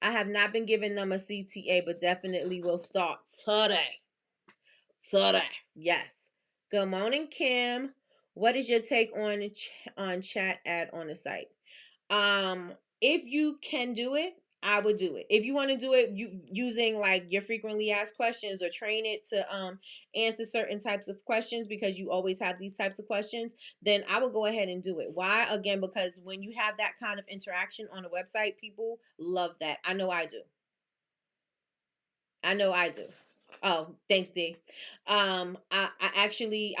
I have not been giving them a CTA, but definitely will start today. Yes. Good morning, Kim. What is your take on chat ad on the site? If you can do it, I would do it. If you want to do it using like your frequently asked questions, or train it to answer certain types of questions, because you always have these types of questions, then I would go ahead and do it. Why? Again, because when you have that kind of interaction on a website, people love that. I know I do. Oh, thanks, D. I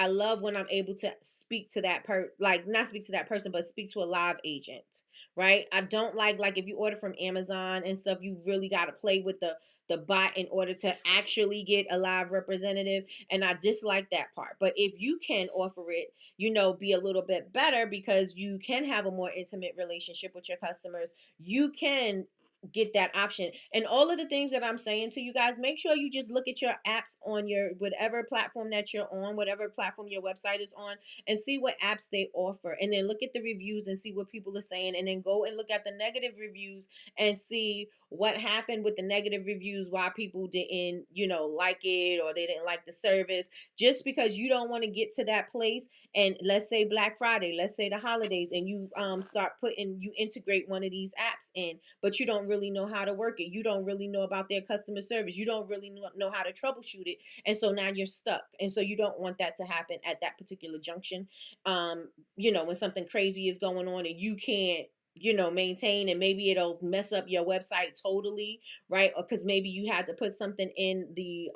love when I'm able to speak to not speak to that person, but speak to a live agent, right? I don't like if you order from Amazon and stuff, you really got to play with the bot in order to actually get a live representative, and I dislike that part. But if you can offer it, be a little bit better, because you can have a more intimate relationship with your customers. You can get that option. And all of the things that I'm saying to you guys, make sure you just look at your apps on your whatever platform that you're on, whatever platform your website is on, and see what apps they offer. And then look at the reviews and see what people are saying. And then go and look at the negative reviews and see what happened with the negative reviews, why people didn't, like it, or they didn't like the service. Just because you don't want to get to that place, and let's say Black Friday, let's say the holidays, and you you integrate one of these apps in, but you don't really know how to work it. You don't really know about their customer service. You don't really know how to troubleshoot it. And so now you're stuck. And so you don't want that to happen at that particular junction. When something crazy is going on and you can't maintain, and maybe it'll mess up your website totally, right? Or because maybe you had to put something in the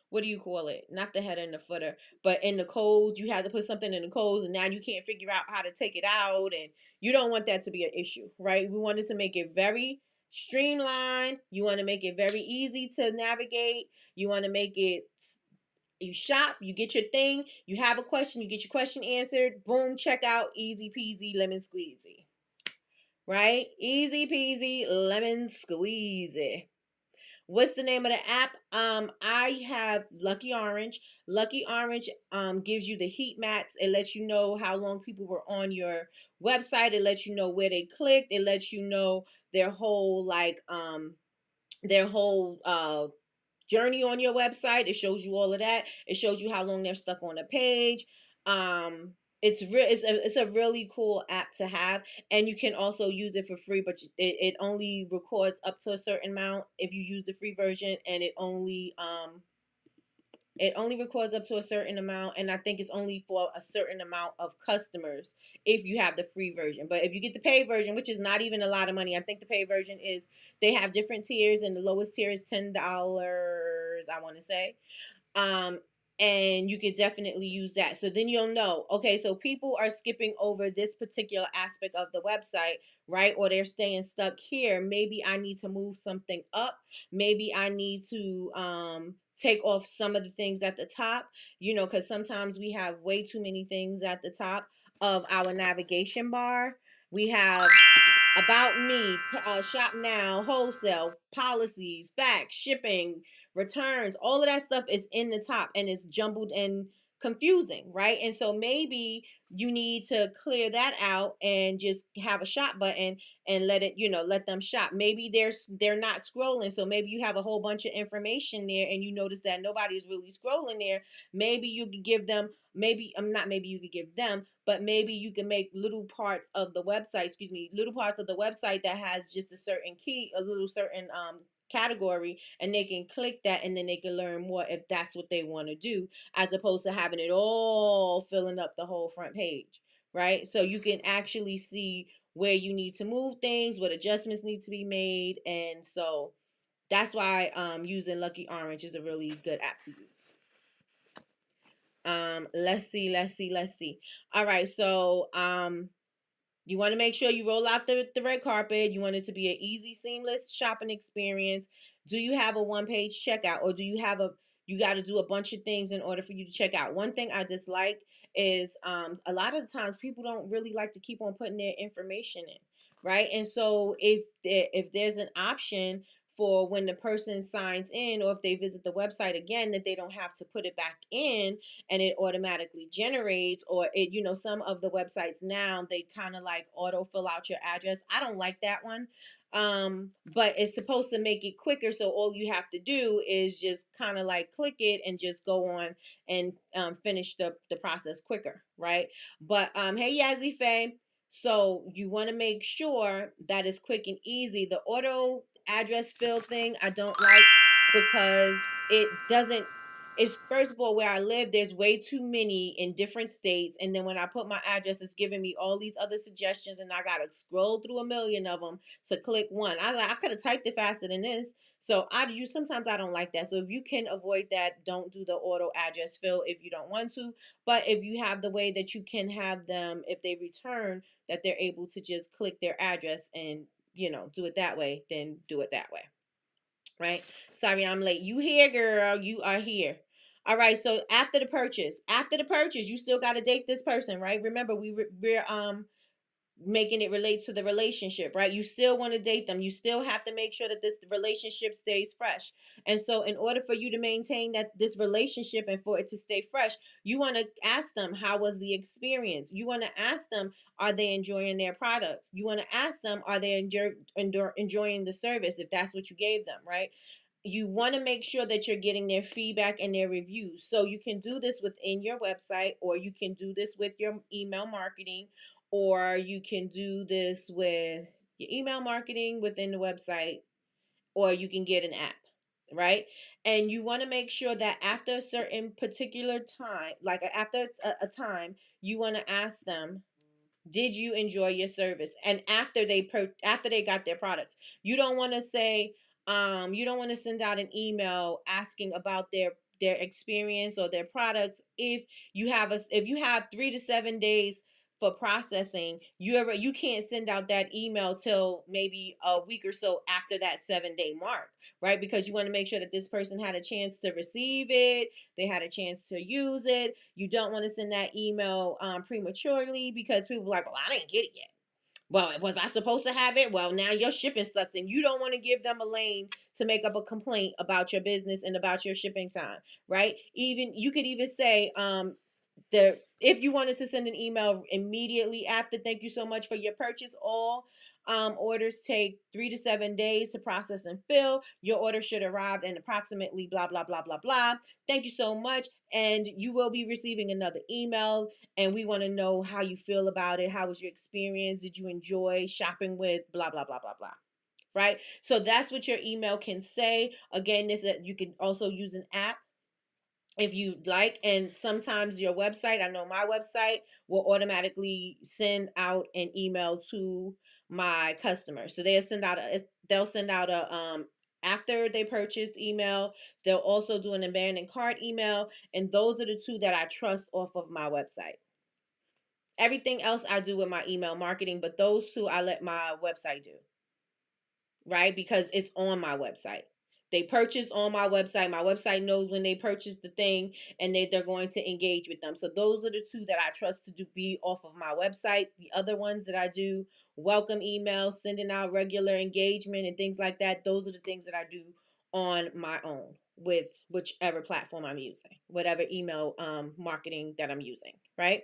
what do you call it? Not the header and the footer, but in the codes, you had to put something in the codes, and now you can't figure out how to take it out, and you don't want that to be an issue, right? We wanted to make it very streamlined. You want to make it very easy to navigate. You want to make it, you shop, you get your thing, you have a question, you get your question answered, boom, check out, easy peasy, lemon squeezy, right? Easy peasy, lemon squeezy. What's the name of the app? I have Lucky Orange. Lucky Orange gives you the heat maps. It lets you know how long people were on your website. It lets you know where they clicked. It lets you know their whole journey on your website. It shows you all of that. It shows you how long they're stuck on a page. It's a really cool app to have, and you can also use it for free, but it only records up to a certain amount if you use the free version, and it only records up to a certain amount, and I think it's only for a certain amount of customers if you have the free version. But if you get the paid version, which is not even a lot of money, I think the paid version is, they have different tiers, and the lowest tier is $10, I want to say. And you could definitely use that. So then you'll know, okay, so people are skipping over this particular aspect of the website, right? Or they're staying stuck here. Maybe I need to move something up. Maybe I need to take off some of the things at the top, because sometimes we have way too many things at the top of our navigation bar. We have about me, shop now, wholesale, policies, facts, shipping, returns, all of that stuff is in the top, and it's jumbled and confusing, right? And so maybe you need to clear that out and just have a shop button and let them shop. Maybe they're not scrolling, so maybe you have a whole bunch of information there and you notice that nobody's really scrolling there. Maybe you could give them, not maybe you could give them, but maybe you can make little parts of the website that has just a certain key, a little certain category, and they can click that, and then they can learn more if that's what they want to do, as opposed to having it all filling up the whole front page, right? So you can actually see where you need to move things, what adjustments need to be made. And so that's why using Lucky Orange is a really good app to use. Let's see. All right, so you want to make sure you roll out the red carpet. You want it to be an easy, seamless shopping experience. Do you have a one-page checkout, or do you got to do a bunch of things in order for you to check out? One thing I dislike is a lot of the times people don't really like to keep on putting their information in, right? And so if there's an option for when the person signs in, or if they visit the website again, that they don't have to put it back in and it automatically generates, or some of the websites now, they kind of like auto fill out your address. I don't like that one. But it's supposed to make it quicker, so all you have to do is just kind of like click it and just go on and finish the process quicker, right? But hey Yazzie Faye, so you want to make sure that it's quick and easy. The auto address fill thing I don't like, because it's, first of all, where I live, there's way too many in different states, and then when I put my address, it's giving me all these other suggestions, and I gotta scroll through a million of them to click one. I could have typed it faster than this. So sometimes I don't like that. So if you can avoid that, don't do the auto address fill if you don't want to. But if you have the way that you can have them, if they return, that they're able to just click their address and do it that way, then do it that way, right? Sorry, I'm late. You here, girl? You are here. All right. So after the purchase, you still got to date this person, right? Remember, making it relate to the relationship, right? You still want to date them. You still have to make sure that this relationship stays fresh. And so in order for you to maintain that this relationship and for it to stay fresh, you want to ask them, how was the experience? You want to ask them, are they enjoying their products? You want to ask them, are they enjoying the service, if that's what you gave them, right? You want to make sure that you're getting their feedback and their reviews. So you can do this within your website, or you can do this with your email marketing, or you can do this with your email marketing within the website, or you can get an app, right? And you want to make sure that after a certain particular time, like after a time, you want to ask them, did you enjoy your service? And after after they got their products, you don't want to say, you don't want to send out an email asking about their experience or their products if if you have 3 to 7 days for processing. You can't send out that email till maybe a week or so after that 7 day mark, right? Because you want to make sure that this person had a chance to receive it, they had a chance to use it. You don't want to send that email prematurely, because people are like, well, I didn't get it yet. Well, was I supposed to have it? Well, now your shipping sucks, and you don't want to give them a lane to make up a complaint about your business and about your shipping time, right? Even you could even say, if you wanted to send an email immediately after, thank you so much for your purchase. All orders take 3 to 7 days to process and fill. Your order should arrive in approximately blah blah blah blah blah. Thank you so much, and you will be receiving another email. And we want to know how you feel about it. How was your experience? Did you enjoy shopping with blah blah blah blah blah? Right. So that's what your email can say. Again, you can also use an app if you like. And sometimes your website, I know my website will automatically send out an email to my customers. So they'll send out a after they purchased email. They'll also do an abandoned cart email, and those are the two that I trust off of my website. Everything else I do with my email marketing, but those two I let my website do, right? Because it's on my website. They purchase on my website. My website knows when they purchase the thing, and they're going to engage with them. So those are the two that I trust to be off of my website. The other ones that I do, welcome emails, sending out regular engagement and things like that, those are the things that I do on my own with whichever platform I'm using, whatever email marketing that I'm using, right?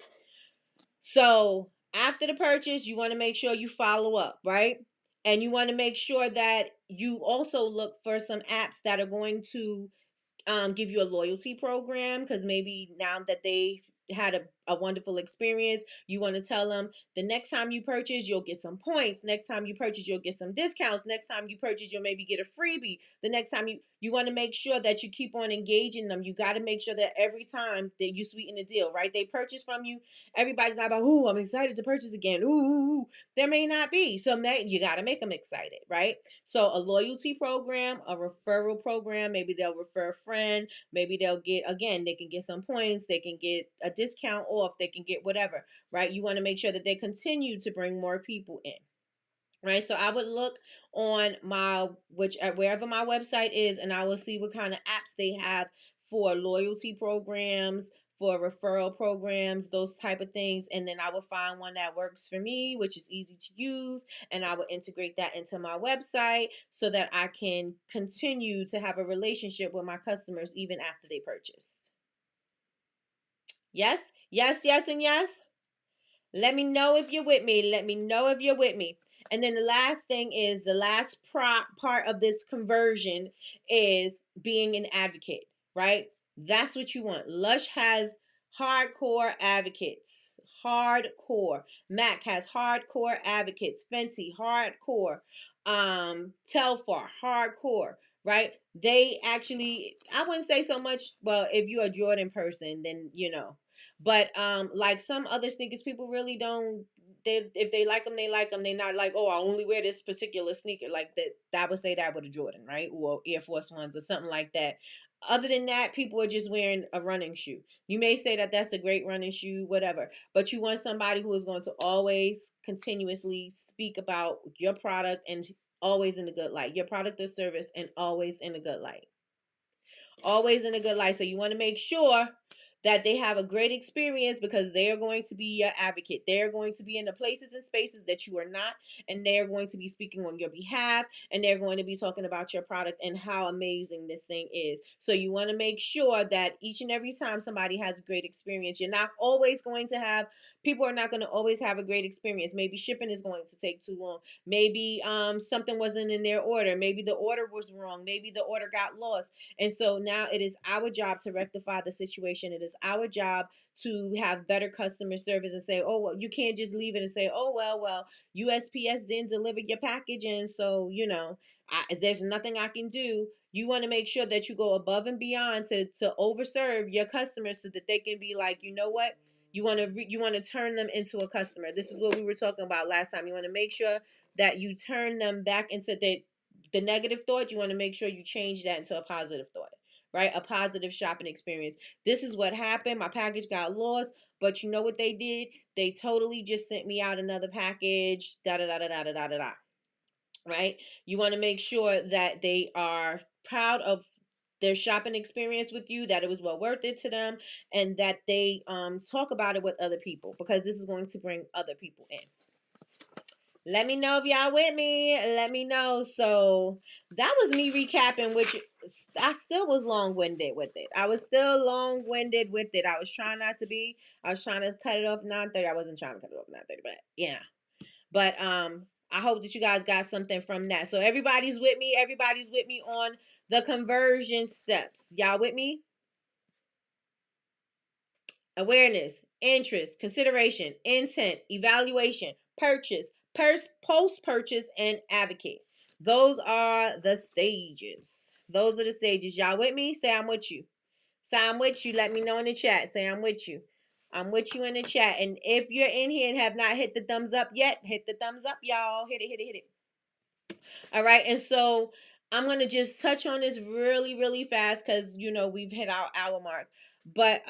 So after the purchase, you want to make sure you follow up, right? And you want to make sure that you also look for some apps that are going to give you a loyalty program, because maybe now that they've had a wonderful experience, you want to tell them the next time you purchase, you'll get some points. Next time you purchase, you'll get some discounts. Next time you purchase, you'll maybe get a freebie. The next time you want to make sure that you keep on engaging them. You got to make sure that every time that you sweeten the deal, right? They purchase from you. Everybody's not about, ooh, I'm excited to purchase again. Ooh. There may not be. So you got to make them excited, right? So a loyalty program, a referral program, maybe they'll refer a friend. Maybe they'll get, again, they can get some points. They can get a discount off. They can get whatever, right? You want to make sure that they continue to bring more people in. Right, so I would look on wherever my website is, and I will see what kind of apps they have for loyalty programs, for referral programs, those type of things. And then I will find one that works for me, which is easy to use, and I will integrate that into my website so that I can continue to have a relationship with my customers even after they purchase. Yes, yes, yes, and yes. Let me know if you're with me. Let me know if you're with me. And then the last thing is, the last part of this conversion is being an advocate, right? That's what you want. Lush has hardcore advocates. Hardcore. MAC has hardcore advocates. Fenty, hardcore. Telfar, hardcore, right? They actually, I wouldn't say so much, well, if you're a Jordan person, then you know. But like some other sneakers, people really don't. If they like them, they like them. They're not like, oh, I only wear this particular sneaker. Like that. I would say that with a Jordan, right? Or Air Force Ones or something like that. Other than that, people are just wearing a running shoe. You may say that that's a great running shoe, whatever. But you want somebody who is going to always continuously speak about your product, and always in a good light. Your product or service, and always in a good light. Always in a good light. So you want to make sure that they have a great experience, because they are going to be your advocate. They are going to be in the places and spaces that you are not, and they are going to be speaking on your behalf, and they're going to be talking about your product and how amazing this thing is. So you want to make sure that each and every time somebody has a great experience, you're not always going to have, people are not going to always have a great experience. Maybe shipping is going to take too long. Maybe something wasn't in their order. Maybe the order was wrong. Maybe the order got lost. And so now it is our job to rectify the situation. It is our job to have better customer service and say, oh, well, you can't just leave it and say, oh, well, USPS didn't deliver your package, and so, there's nothing I can do. You want to make sure that you go above and beyond to overserve your customers, so that they can be like, you know what? You want to turn them into a customer. This is what we were talking about last time. You want to make sure that you turn them back into the negative thought. You want to make sure you change that into a positive thought, right? A positive shopping experience. This is what happened. My package got lost, but you know what they did? They totally just sent me out another package. Da da da da da da da da. Right? You want to make sure that they are proud of their shopping experience with you, that it was well worth it to them, and that they talk about it with other people, because this is going to bring other people in. Let me know if y'all with me. Let me know. So that was me recapping, which I still was long-winded with it. I was still long-winded with it. I was trying not to be. I was trying to cut it off 9:30. I wasn't trying to cut it off 9:30, but yeah. But I hope that you guys got something from that. So everybody's with me. Everybody's with me on the conversion steps. Y'all with me? Awareness, interest, consideration, intent, evaluation, purchase, post-purchase, and advocate. Those are the stages. Those are the stages. Y'all with me? Say I'm with you. Say I'm with you. Let me know in the chat. Say I'm with you. I'm with you in the chat. And if you're in here and have not hit the thumbs up yet, hit the thumbs up, y'all. Hit it, hit it, hit it. All right. And so I'm going to just touch on this really, really fast, because, we've hit our hour mark. But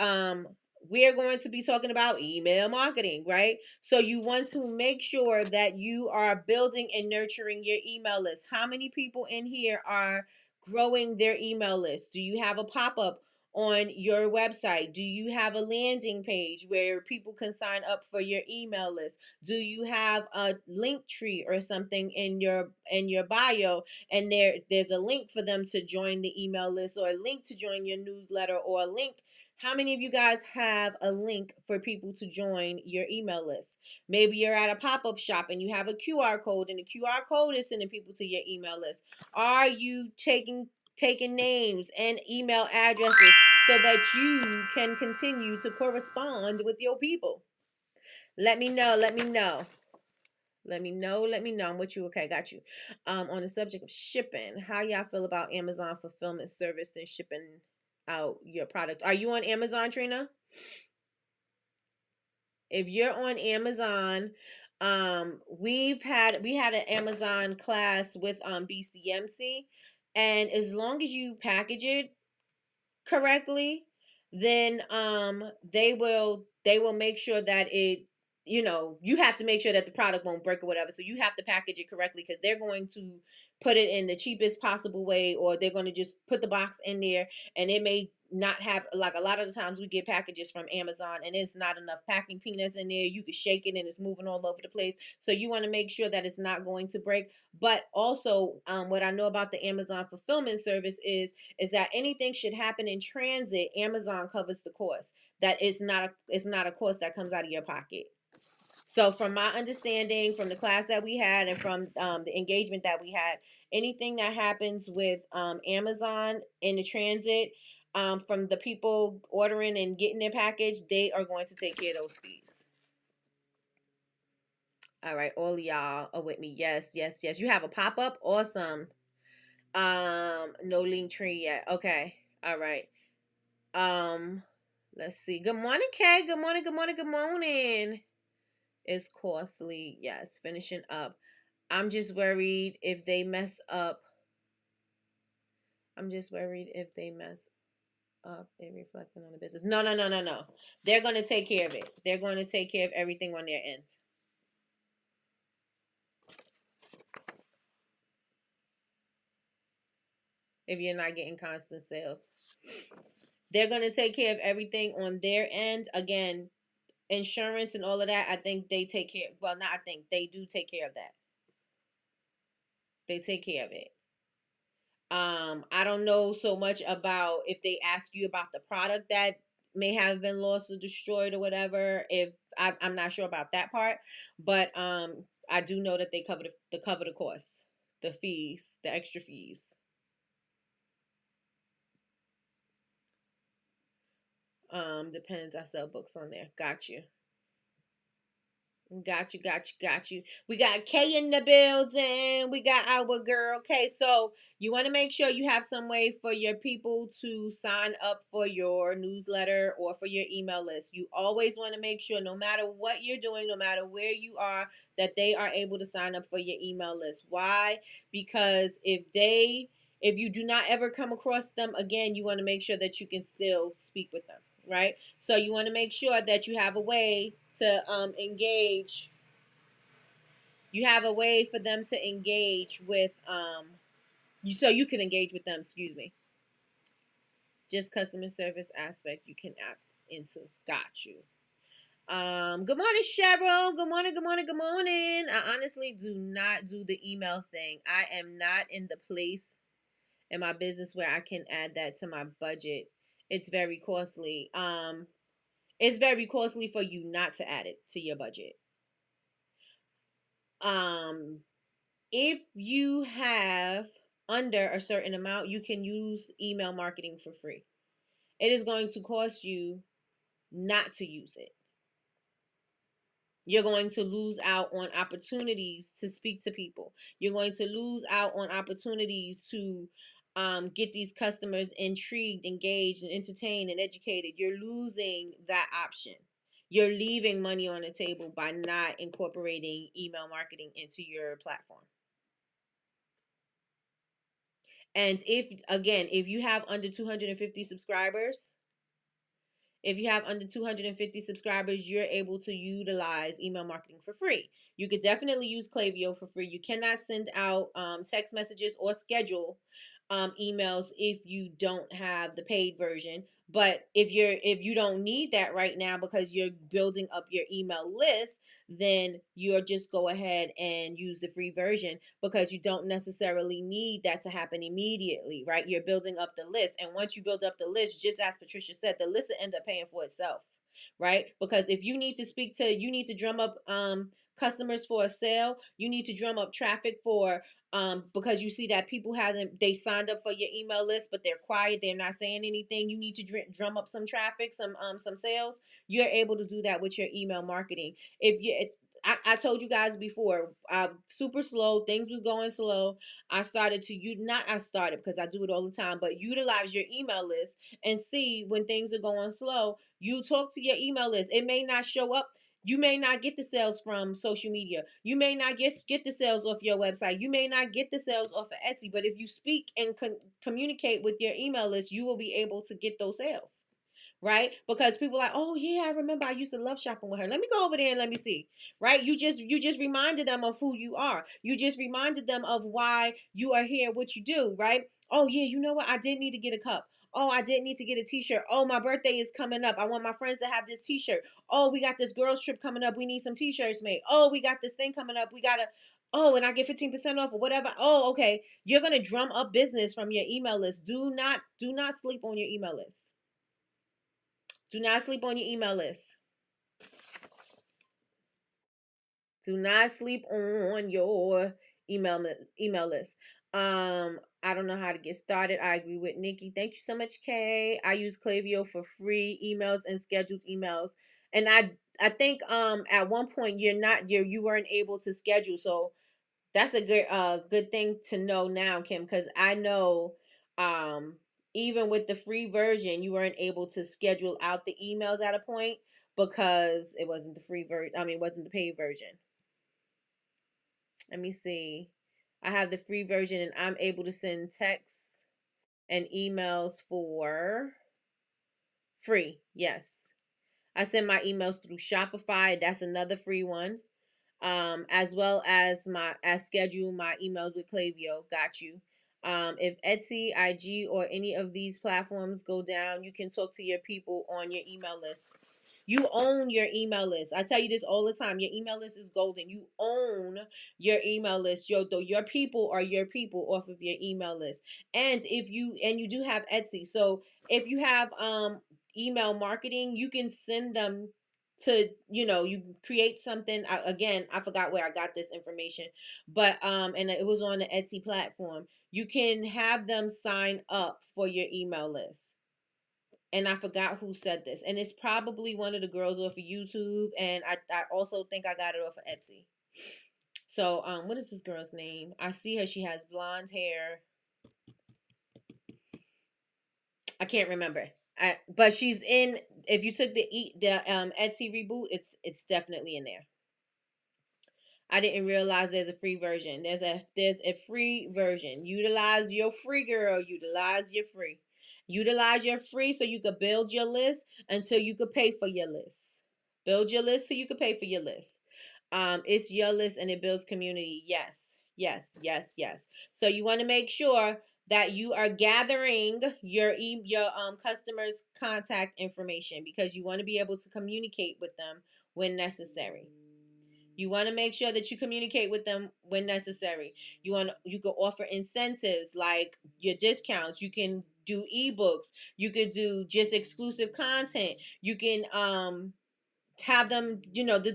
we are going to be talking about email marketing, right? So you want to make sure that you are building and nurturing your email list. How many people in here are growing their email list? Do you have a pop-up on your website? Do you have a landing page where people can sign up for your email list? Do you have a link tree or something in your bio, and there's a link for them to join the email list, or a link to join your newsletter, or a link? How many of you guys have a link for people to join your email list? Maybe you're at a pop-up shop and you have a QR code, and the QR code is sending people to your email list. Are you taking names and email addresses so that you can continue to correspond with your people? Let me know. Let me know. Let me know. Let me know. I'm with you. Okay, got you. On the subject of shipping, how y'all feel about Amazon fulfillment service and shipping out your product? Are you on Amazon, Trina? If you're on Amazon, we had an Amazon class with BCMC, and as long as you package it correctly, then they will make sure that it, you have to make sure that the product won't break or whatever. So you have to package it correctly, because they're going to put it in the cheapest possible way, or they're going to just put the box in there, and it may not have, like, a lot of the times we get packages from Amazon and it's not enough packing peanuts in there. You can shake it and it's moving all over the place. So you want to make sure that it's not going to break. But also, what I know about the Amazon fulfillment service is that anything should happen in transit, Amazon covers the cost. That is not a cost that comes out of your pocket. So from my understanding, from the class that we had, and from the engagement that we had, anything that happens with Amazon in the transit, from the people ordering and getting their package, they are going to take care of those fees. All right, all of y'all are with me. Yes, yes, yes. You have a pop-up? Awesome. No link tree yet. Okay. All right. Let's see. Good morning, Kay. Good morning, good morning, good morning. It's costly. Yes, finishing up. I'm just worried if they mess up. It reflecting on the business. No. They're going to take care of it. They're going to take care of everything on their end. If you're not getting constant sales. They're going to take care of everything on their end. Again, insurance and all of that, I think they take care. Well, not I think they do take care of that. They take care of it. I don't know so much about if they ask you about the product that may have been lost or destroyed or whatever. If I'm not sure about that part, but I do know that they cover the costs, the fees, the extra fees. Depends. I sell books on there. Got you. Got you. We got Kay in the building. We got our girl Kay. So you want to make sure you have some way for your people to sign up for your newsletter or for your email list. You always want to make sure, no matter what you're doing, no matter where you are, that they are able to sign up for your email list. Why? Because if you do not ever come across them again, you want to make sure that you can still speak with them, right? So you want to make sure that you have a way to engage. You have a way for them to engage with so you can engage with them. Excuse me. Just customer service aspect you can act into. Got you. Good morning, Cheryl. Good morning, good morning, good morning. I honestly do not do the email thing. I am not in the place in my business where I can add that to my budget. It's very costly. It's very costly for you not to add it to your budget. If you have under a certain amount, you can use email marketing for free. It is going to cost you not to use it. You're going to lose out on opportunities to speak to people. You're going to lose out on opportunities to get these customers intrigued, engaged, and entertained and educated. You're losing that option. You're leaving money on the table by not incorporating email marketing into your platform. And if you have under 250 subscribers, you're able to utilize email marketing for free. You could definitely use Klaviyo for free. You cannot send out text messages or schedule emails if you don't have the paid version. But if you don't need that right now because you're building up your email list, then you'll just go ahead and use the free version because you don't necessarily need that to happen immediately, right? You're building up the list, and once you build up the list, just as Patricia said, the list will end up paying for itself, right? Because if you need to drum up customers for a sale, you need to drum up traffic for because you see that people they signed up for your email list, but they're quiet, they're not saying anything. You need to drum up some traffic, some sales. You're able to do that with your email marketing. I told you guys before, super slow, things was going slow. I started because I do it all the time, but utilize your email list and see when things are going slow. You talk to your email list. It may not show up. You may not get the sales from social media. You may not get the sales off your website. You may not get the sales off of Etsy. But if you speak and communicate with your email list, you will be able to get those sales, right? Because people are like, oh yeah, I remember I used to love shopping with her. Let me go over there and let me see, right? You just reminded them of who you are. You just reminded them of why you are here, what you do, right? Oh yeah, you know what? I did need to get a cup. Oh, I did need to get a t-shirt. Oh, my birthday is coming up. I want my friends to have this t-shirt. Oh, we got this girls trip coming up. We need some t-shirts made. Oh, we got this thing coming up. Oh, and I get 15% off or whatever. Oh, okay. You're going to drum up business from your email list. Do not sleep on your email list. Do not sleep on your email list. Do not sleep on your email list. I don't know how to get started. I agree with Nikki. Thank you so much, Kay. I use Klaviyo for free emails and scheduled emails. And I think at one point you weren't able to schedule. So that's a good thing to know now, Kim, because I know even with the free version, you weren't able to schedule out the emails at a point because it wasn't the free version. I mean, it wasn't the paid version. Let me see. I have the free version and I'm able to send texts and emails for free. Yes. I send my emails through Shopify. That's another free one. As well as schedule my emails with Klaviyo. Got you. If Etsy, IG, or any of these platforms go down, you can talk to your people on your email list. You own your email list. I tell you this all the time. Your email list is golden. You own your email list. Your people are your people off of your email list. And if you do have Etsy, so if you have email marketing, you can send them to, you create something. Again, I forgot where I got this information, but and it was on the Etsy platform. You can have them sign up for your email list. And I forgot who said this. And it's probably one of the girls off of YouTube. And I also think I got it off of Etsy. So, what is this girl's name? I see her. She has blonde hair. I can't remember. But she's in. If you took the Etsy reboot, it's definitely in there. I didn't realize there's a free version. There's a free version. Utilize your free, girl. Utilize your free. Utilize your free so you could build your list until you could pay for your list. Build your list so you could pay for your list. It's your list and it builds community. Yes, yes, yes, yes. So you want to make sure that you are gathering your customers' contact information, because you want to be able to communicate with them when necessary. You want to make sure that you communicate with them when necessary. You can offer incentives like your discounts. You can do ebooks. You could do just exclusive content. You can have them,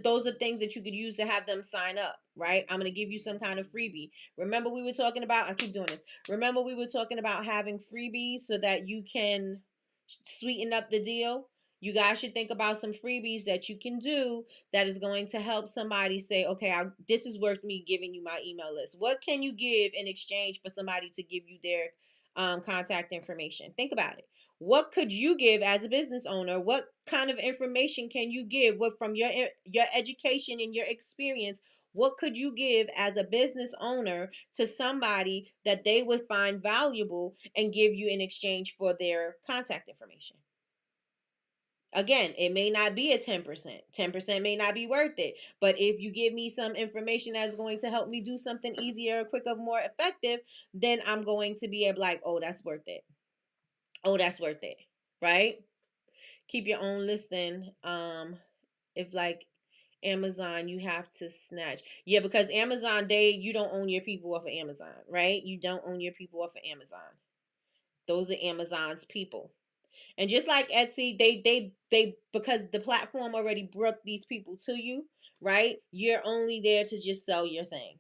those are things that you could use to have them sign up, right? I'm going to give you some kind of freebie. Remember we were talking about, I keep doing this. Remember we were talking about having freebies so that you can sweeten up the deal. You guys should think about some freebies that you can do that is going to help somebody say, okay, this is worth me giving you my email list. What can you give in exchange for somebody to give you their contact information? Think about it. What could you give as a business owner? What kind of information can you give? What, from your education and your experience, what could you give as a business owner to somebody that they would find valuable and give you in exchange for their contact information? Again, it may not be a 10%. 10% may not be worth it. But if you give me some information that's going to help me do something easier, quicker, more effective, then I'm going to be able, like, oh, that's worth it. Oh, that's worth it. Right? Keep your own listing. If like Amazon, you have to snatch. Yeah, because Amazon, you don't own your people off of Amazon, right? You don't own your people off of Amazon. Those are Amazon's people. And just like Etsy, they because the platform already brought these people to you, right? You're only there to just sell your thing.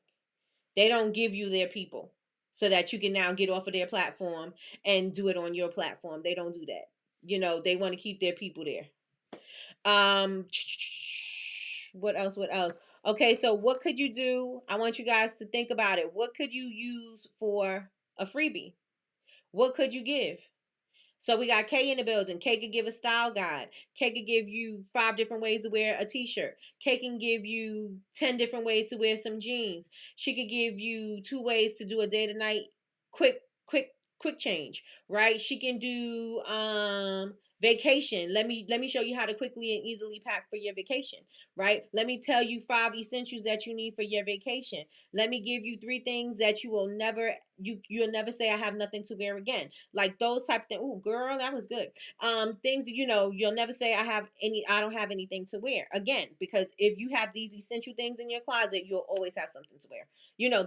They don't give you their people so that you can now get off of their platform and do it on your platform. They don't do that. They want to keep their people there. What else? Okay, so what could you do? I want you guys to think about it. What could you use for a freebie? What could you give? So we got Kay in the building. Kay could give a style guide. Kay could give you 5 different ways to wear a t-shirt. Kay can give you 10 different ways to wear some jeans. She could give you 2 ways to do a day to night quick change, right? She can do vacation. Let me show you how to quickly and easily pack for your vacation, right? Let me tell you 5 essentials that you need for your vacation. Let me give you 3 things that you'll never say I have nothing to wear again. Like those type of things. Oh, girl, that was good. Things you'll never say I don't have anything to wear again, because if you have these essential things in your closet, you'll always have something to wear.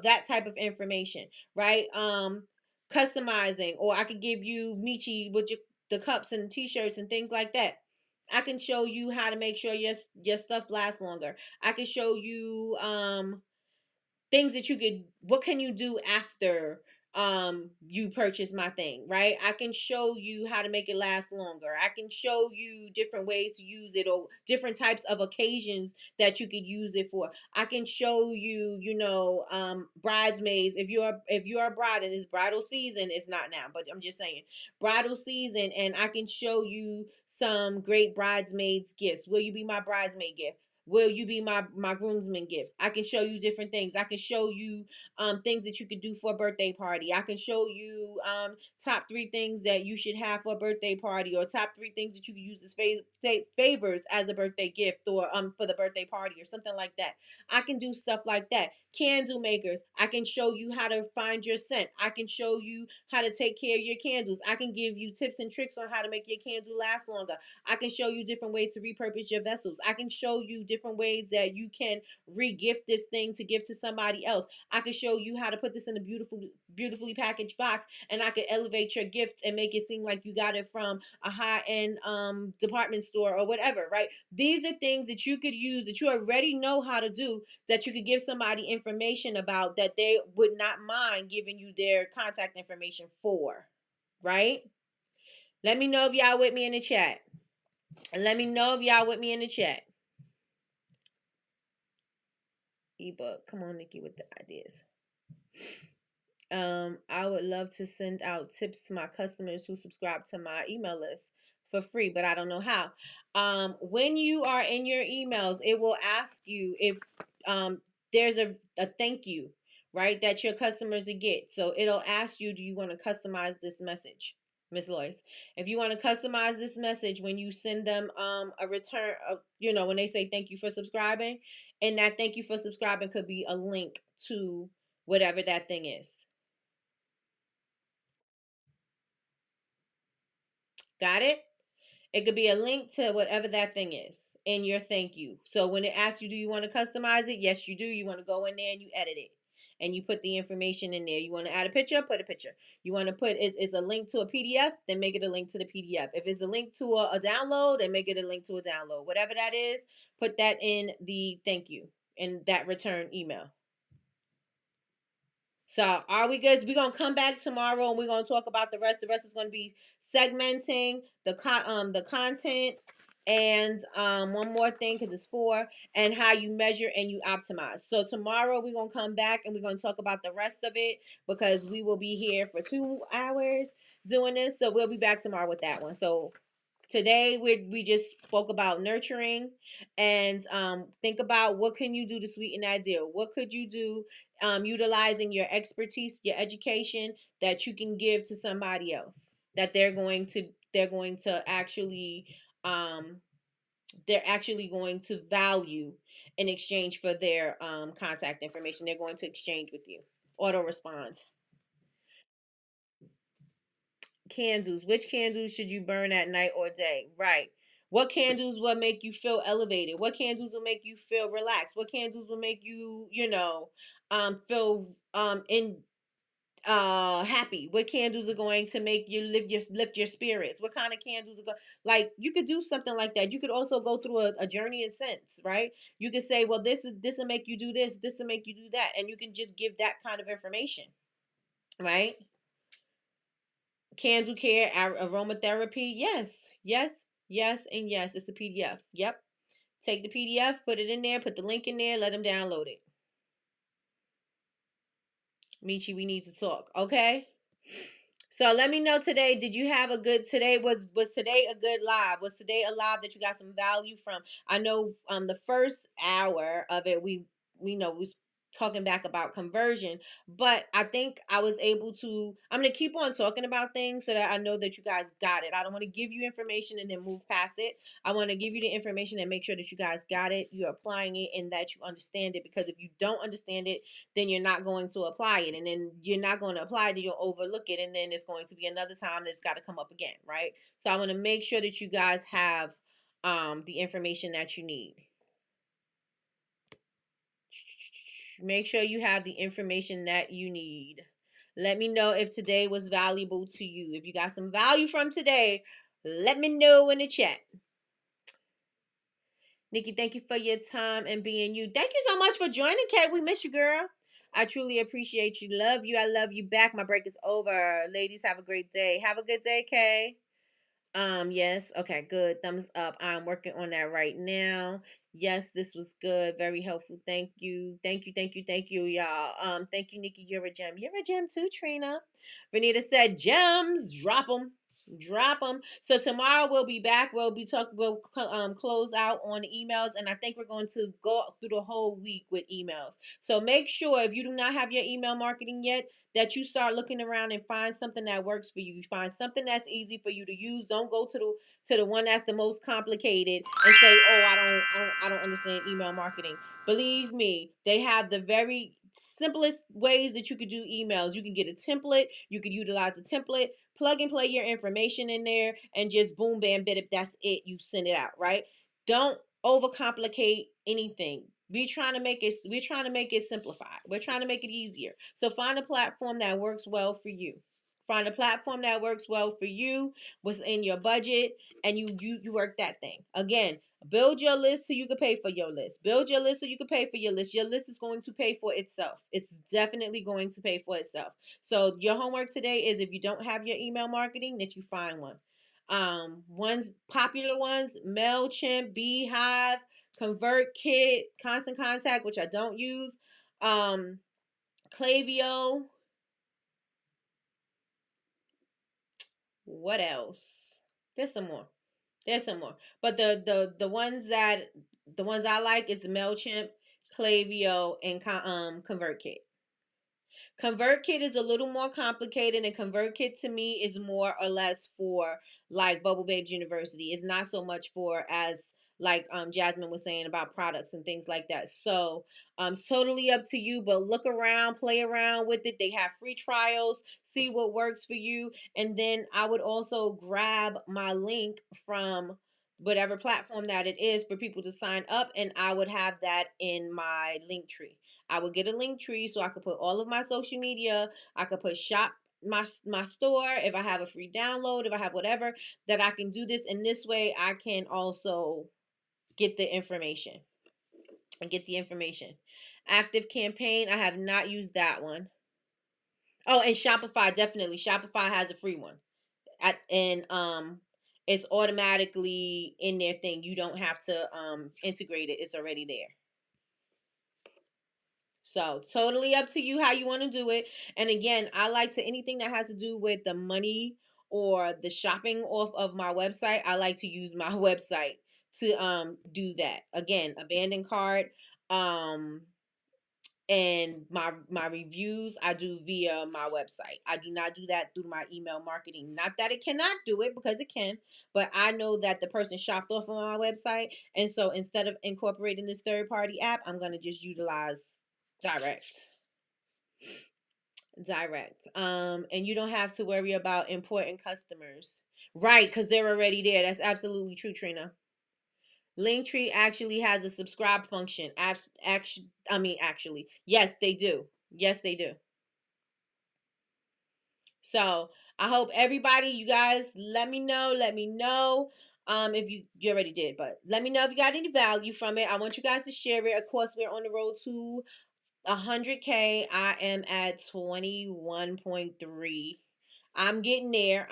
That type of information, right? Customizing, or I could give you Michi with the cups and t-shirts and things like that. I can show you how to make sure your stuff lasts longer. I can show you things that what can you do after you purchase my thing, right? I can show you how to make it last longer. I can show you different ways to use it, or different types of occasions that you could use it for. I can show you, bridesmaids. If you're a bride and it's bridal season, it's not now, but I'm just saying bridal season, and I can show you some great bridesmaids gifts. Will you be my bridesmaid gift? Will you be my groomsman gift? I can show you different things. I can show you things that you could do for a birthday party. I can show you top 3 things that you should have for a birthday party, or top 3 things that you can use as favors as a birthday gift, or for the birthday party, or something like that. I can do stuff like that. Candle makers, I can show you how to find your scent. I can show you how to take care of your candles. I can give you tips and tricks on how to make your candle last longer. I can show you different ways to repurpose your vessels. I can show you different ways that you can re-gift this thing to give to somebody else. I can show you how to put this in a beautifully packaged box, and I can elevate your gift and make it seem like you got it from a high-end department store or whatever, right? These are things that you could use, that you already know how to do, that you could give somebody information about, that they would not mind giving you their contact information for, right? Let me know if y'all with me in the chat. Let me know if y'all with me in the chat. Ebook. Come on, Nikki, with the ideas. I would love to send out tips to my customers who subscribe to my email list for free, but I don't know how. When you are in your emails, it will ask you if there's a thank you, right, that your customers will get. So it'll ask you, do you want to customize this message, Miss Lois? If you want to customize this message, when you send them a return, when they say thank you for subscribing, and that thank you for subscribing could be a link to whatever that thing is. Got it? It could be a link to whatever that thing is in your thank you. So when it asks you, do you want to customize it? Yes, you do. You want to go in there and you edit it. And you put the information in there. You want to add a picture? Put a picture. You want to put, is a link to a PDF? Then make it a link to the PDF. If it's a link to a download, then make it a link to a download. Whatever that is, put that in the thank you in that return email. So are we good? We're gonna come back tomorrow and we're gonna talk about the rest. The rest is gonna be segmenting the content, and one more thing, because it's 4, and how you measure and you optimize. So tomorrow we're gonna come back and we're gonna talk about the rest of it, because we will be here for 2 hours doing this. So we'll be back tomorrow with that one. So today we just spoke about nurturing, and think about what can you do to sweeten that deal. What could you do utilizing your expertise, your education, that you can give to somebody else, that they're going to actually they're actually going to value in exchange for their contact information. They're going to exchange with you. Auto respond. Candles. Which candles should you burn at night or day? Right. What candles will make you feel elevated? What candles will make you feel relaxed? What candles will make you, feel in happy? What candles are going to make you lift your spirits? What kind of candles are going, like, you could do something like that. You could also go through a journey of scents, right? You could say, well, this will make you do this will make you do that, and you can just give that kind of information, right? Candle care, aromatherapy. Yes, yes, yes, and yes. It's a PDF. Yep. Take the PDF, put it in there, put the link in there, let them download it. Michi, we need to talk. Okay. So let me know today. Did you have a good today? Was today a good live? Was today a live that you got some value from? I know the first hour of it we was talking back about conversion, but I think I was able to, I'm going to keep on talking about things so that I know that you guys got it. I don't want to give you information and then move past it. I want to give you the information and make sure that you guys got it, you're applying it, and that you understand it, because if you don't understand it, then you're not going to apply it, and then you're not going to apply it, and you'll overlook it, and then it's going to be another time that's got to come up again, right? So I want to make sure that you guys have the information that you need. Make sure you have the information that you need. Let me know if today was valuable to you. If you got some value from today, let me know in the chat. Nikki, thank you for your time and being you. Thank you so much for joining, Kate. We miss you, girl. I truly appreciate you. Love you. I love you back. My break is over. Ladies, have a great day. Have a good day, Kay. Yes. Okay, good. Thumbs up. I'm working on that right now. Yes, this was good. Very helpful. Thank you. Thank you. Thank you. Thank you, y'all. Thank you, Nikki. You're a gem. You're a gem too, Trina. Renita said gems. Drop them. Drop them. So tomorrow we'll be back. We'll close out on emails, and I think we're going to go through the whole week with emails. So make sure if you do not have your email marketing yet, that you start looking around and find something that works for you. You find something that's easy for you to use. Don't go to the one that's the most complicated and say, "Oh, I don't understand email marketing." Believe me, they have the very simplest ways that you could do emails. You can get a template. You can utilize a template, plug and play your information in there, and just boom, bam, bit. If that's it, you send it out. Right? Don't overcomplicate anything. We're trying to make it simplified. We're trying to make it easier. So find a platform that works well for you. Find a platform that works well for you, what's in your budget, and you work that thing. Again, build your list so you can pay for your list. Build your list so you can pay for your list. Your list is going to pay for itself. It's definitely going to pay for itself. So your homework today is, if you don't have your email marketing, that you find one. Ones popular ones: MailChimp, Beehive, ConvertKit, Constant Contact, which I don't use, Klaviyo. What else? There's some more. There's some more. But the ones I like is the MailChimp, Klaviyo, and ConvertKit. ConvertKit is a little more complicated, and ConvertKit to me is more or less for like Bubble Babes University. It's not so much for, as like Jasmine was saying, about products and things like that. So it's totally up to you, but look around, play around with it. They have free trials, see what works for you. And then I would also grab my link from whatever platform that it is for people to sign up, and I would have that in my link tree. I would get a link tree so I could put all of my social media. I could put shop my store, if I have a free download, if I have whatever, that I can do this. And this way I can also get the information Active Campaign, I have not used that one. Oh, and Shopify, definitely. Shopify has a free one. And it's automatically in their thing. You don't have to integrate it. It's already there. So totally up to you how you want to do it. And again, I like to, anything that has to do with the money or the shopping off of my website, I like to use my website to do that. Again, abandoned cart, um and my reviews I do via my website. I do not do that through my email marketing. Not that it cannot do it, because it can, but I know that the person shopped off of my website, and so instead of incorporating this third party app, I'm going to just utilize direct. And you don't have to worry about importing customers, right? Because they're already there. That's absolutely true, Trina. Linktree actually has a subscribe function. Actually, yes, they do. Yes, they do. So I hope everybody, you guys, let me know. If you already did, but let me know if you got any value from it. I want you guys to share it. Of course, we're on the road to 100K. I am at 21.3. I'm getting there.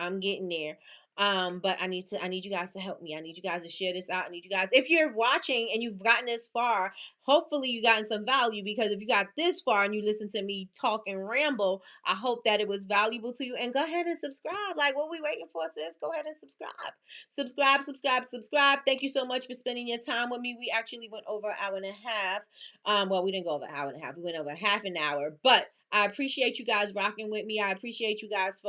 But I need you guys to help me. I need you guys to share this out. I need you guys, if you're watching and you've gotten this far, hopefully you gotten some value, because if you got this far and you listen to me talk and ramble, I hope that it was valuable to you. And go ahead and subscribe. Like, what we waiting for, sis? Go ahead and subscribe. Subscribe. Thank you so much for spending your time with me. We actually went over an hour and a half. Well, we didn't go over an hour and a half. We went over half an hour, but I appreciate you guys rocking with me. I appreciate you guys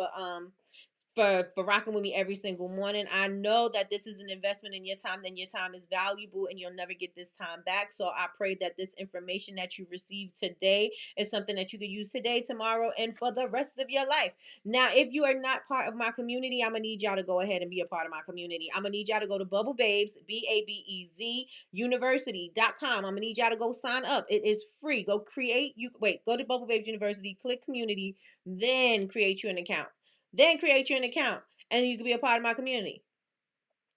for rocking with me every single morning. I know that this is an investment in your time, and your time is valuable, and you'll never get this time back. So I pray that this information that you received today is something that you could use today, tomorrow, and for the rest of your life. Now, if you are not part of my community, I'm gonna need y'all to go ahead and be a part of my community. I'm gonna need y'all to go to Bubble Babes, BABEZ University.com. I'm gonna need y'all to go sign up. It is free. Go to Bubble Babes University, click community, then create you an account. And you can be a part of my community.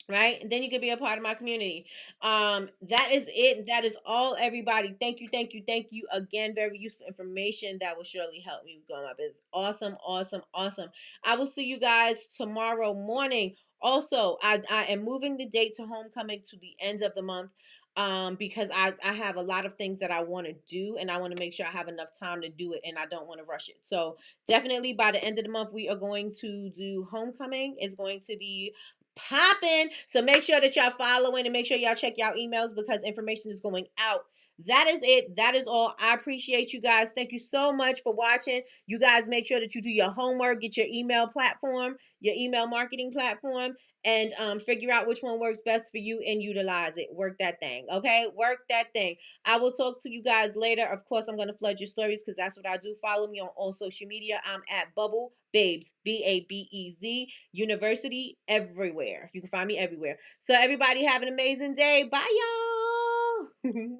Right? And then you can be a part of my community. That is it. That is all, everybody. Thank you again. Very useful information that will surely help me grow my business. Awesome. I will see you guys tomorrow morning. Also, I am moving the date to homecoming to the end of the month. because I have a lot of things that I want to do, and I want to make sure I have enough time to do it, and I don't want to rush it. So definitely by the end of the month, we are going to do homecoming. It's going to be popping. So make sure that y'all following and make sure y'all check y'all emails because information is going out. That is it. That is all. I appreciate you guys. Thank you so much for watching. You guys make sure that you do your homework, get your email platform, your email marketing platform, and figure out which one works best for you and utilize it. Work that thing. Okay? Work that thing. I will talk to you guys later. Of course, I'm going to flood your stories because that's what I do. Follow me on all social media. I'm at Bubble Babes, BABEZ University, everywhere. You can find me everywhere. So everybody have an amazing day. Bye, y'all.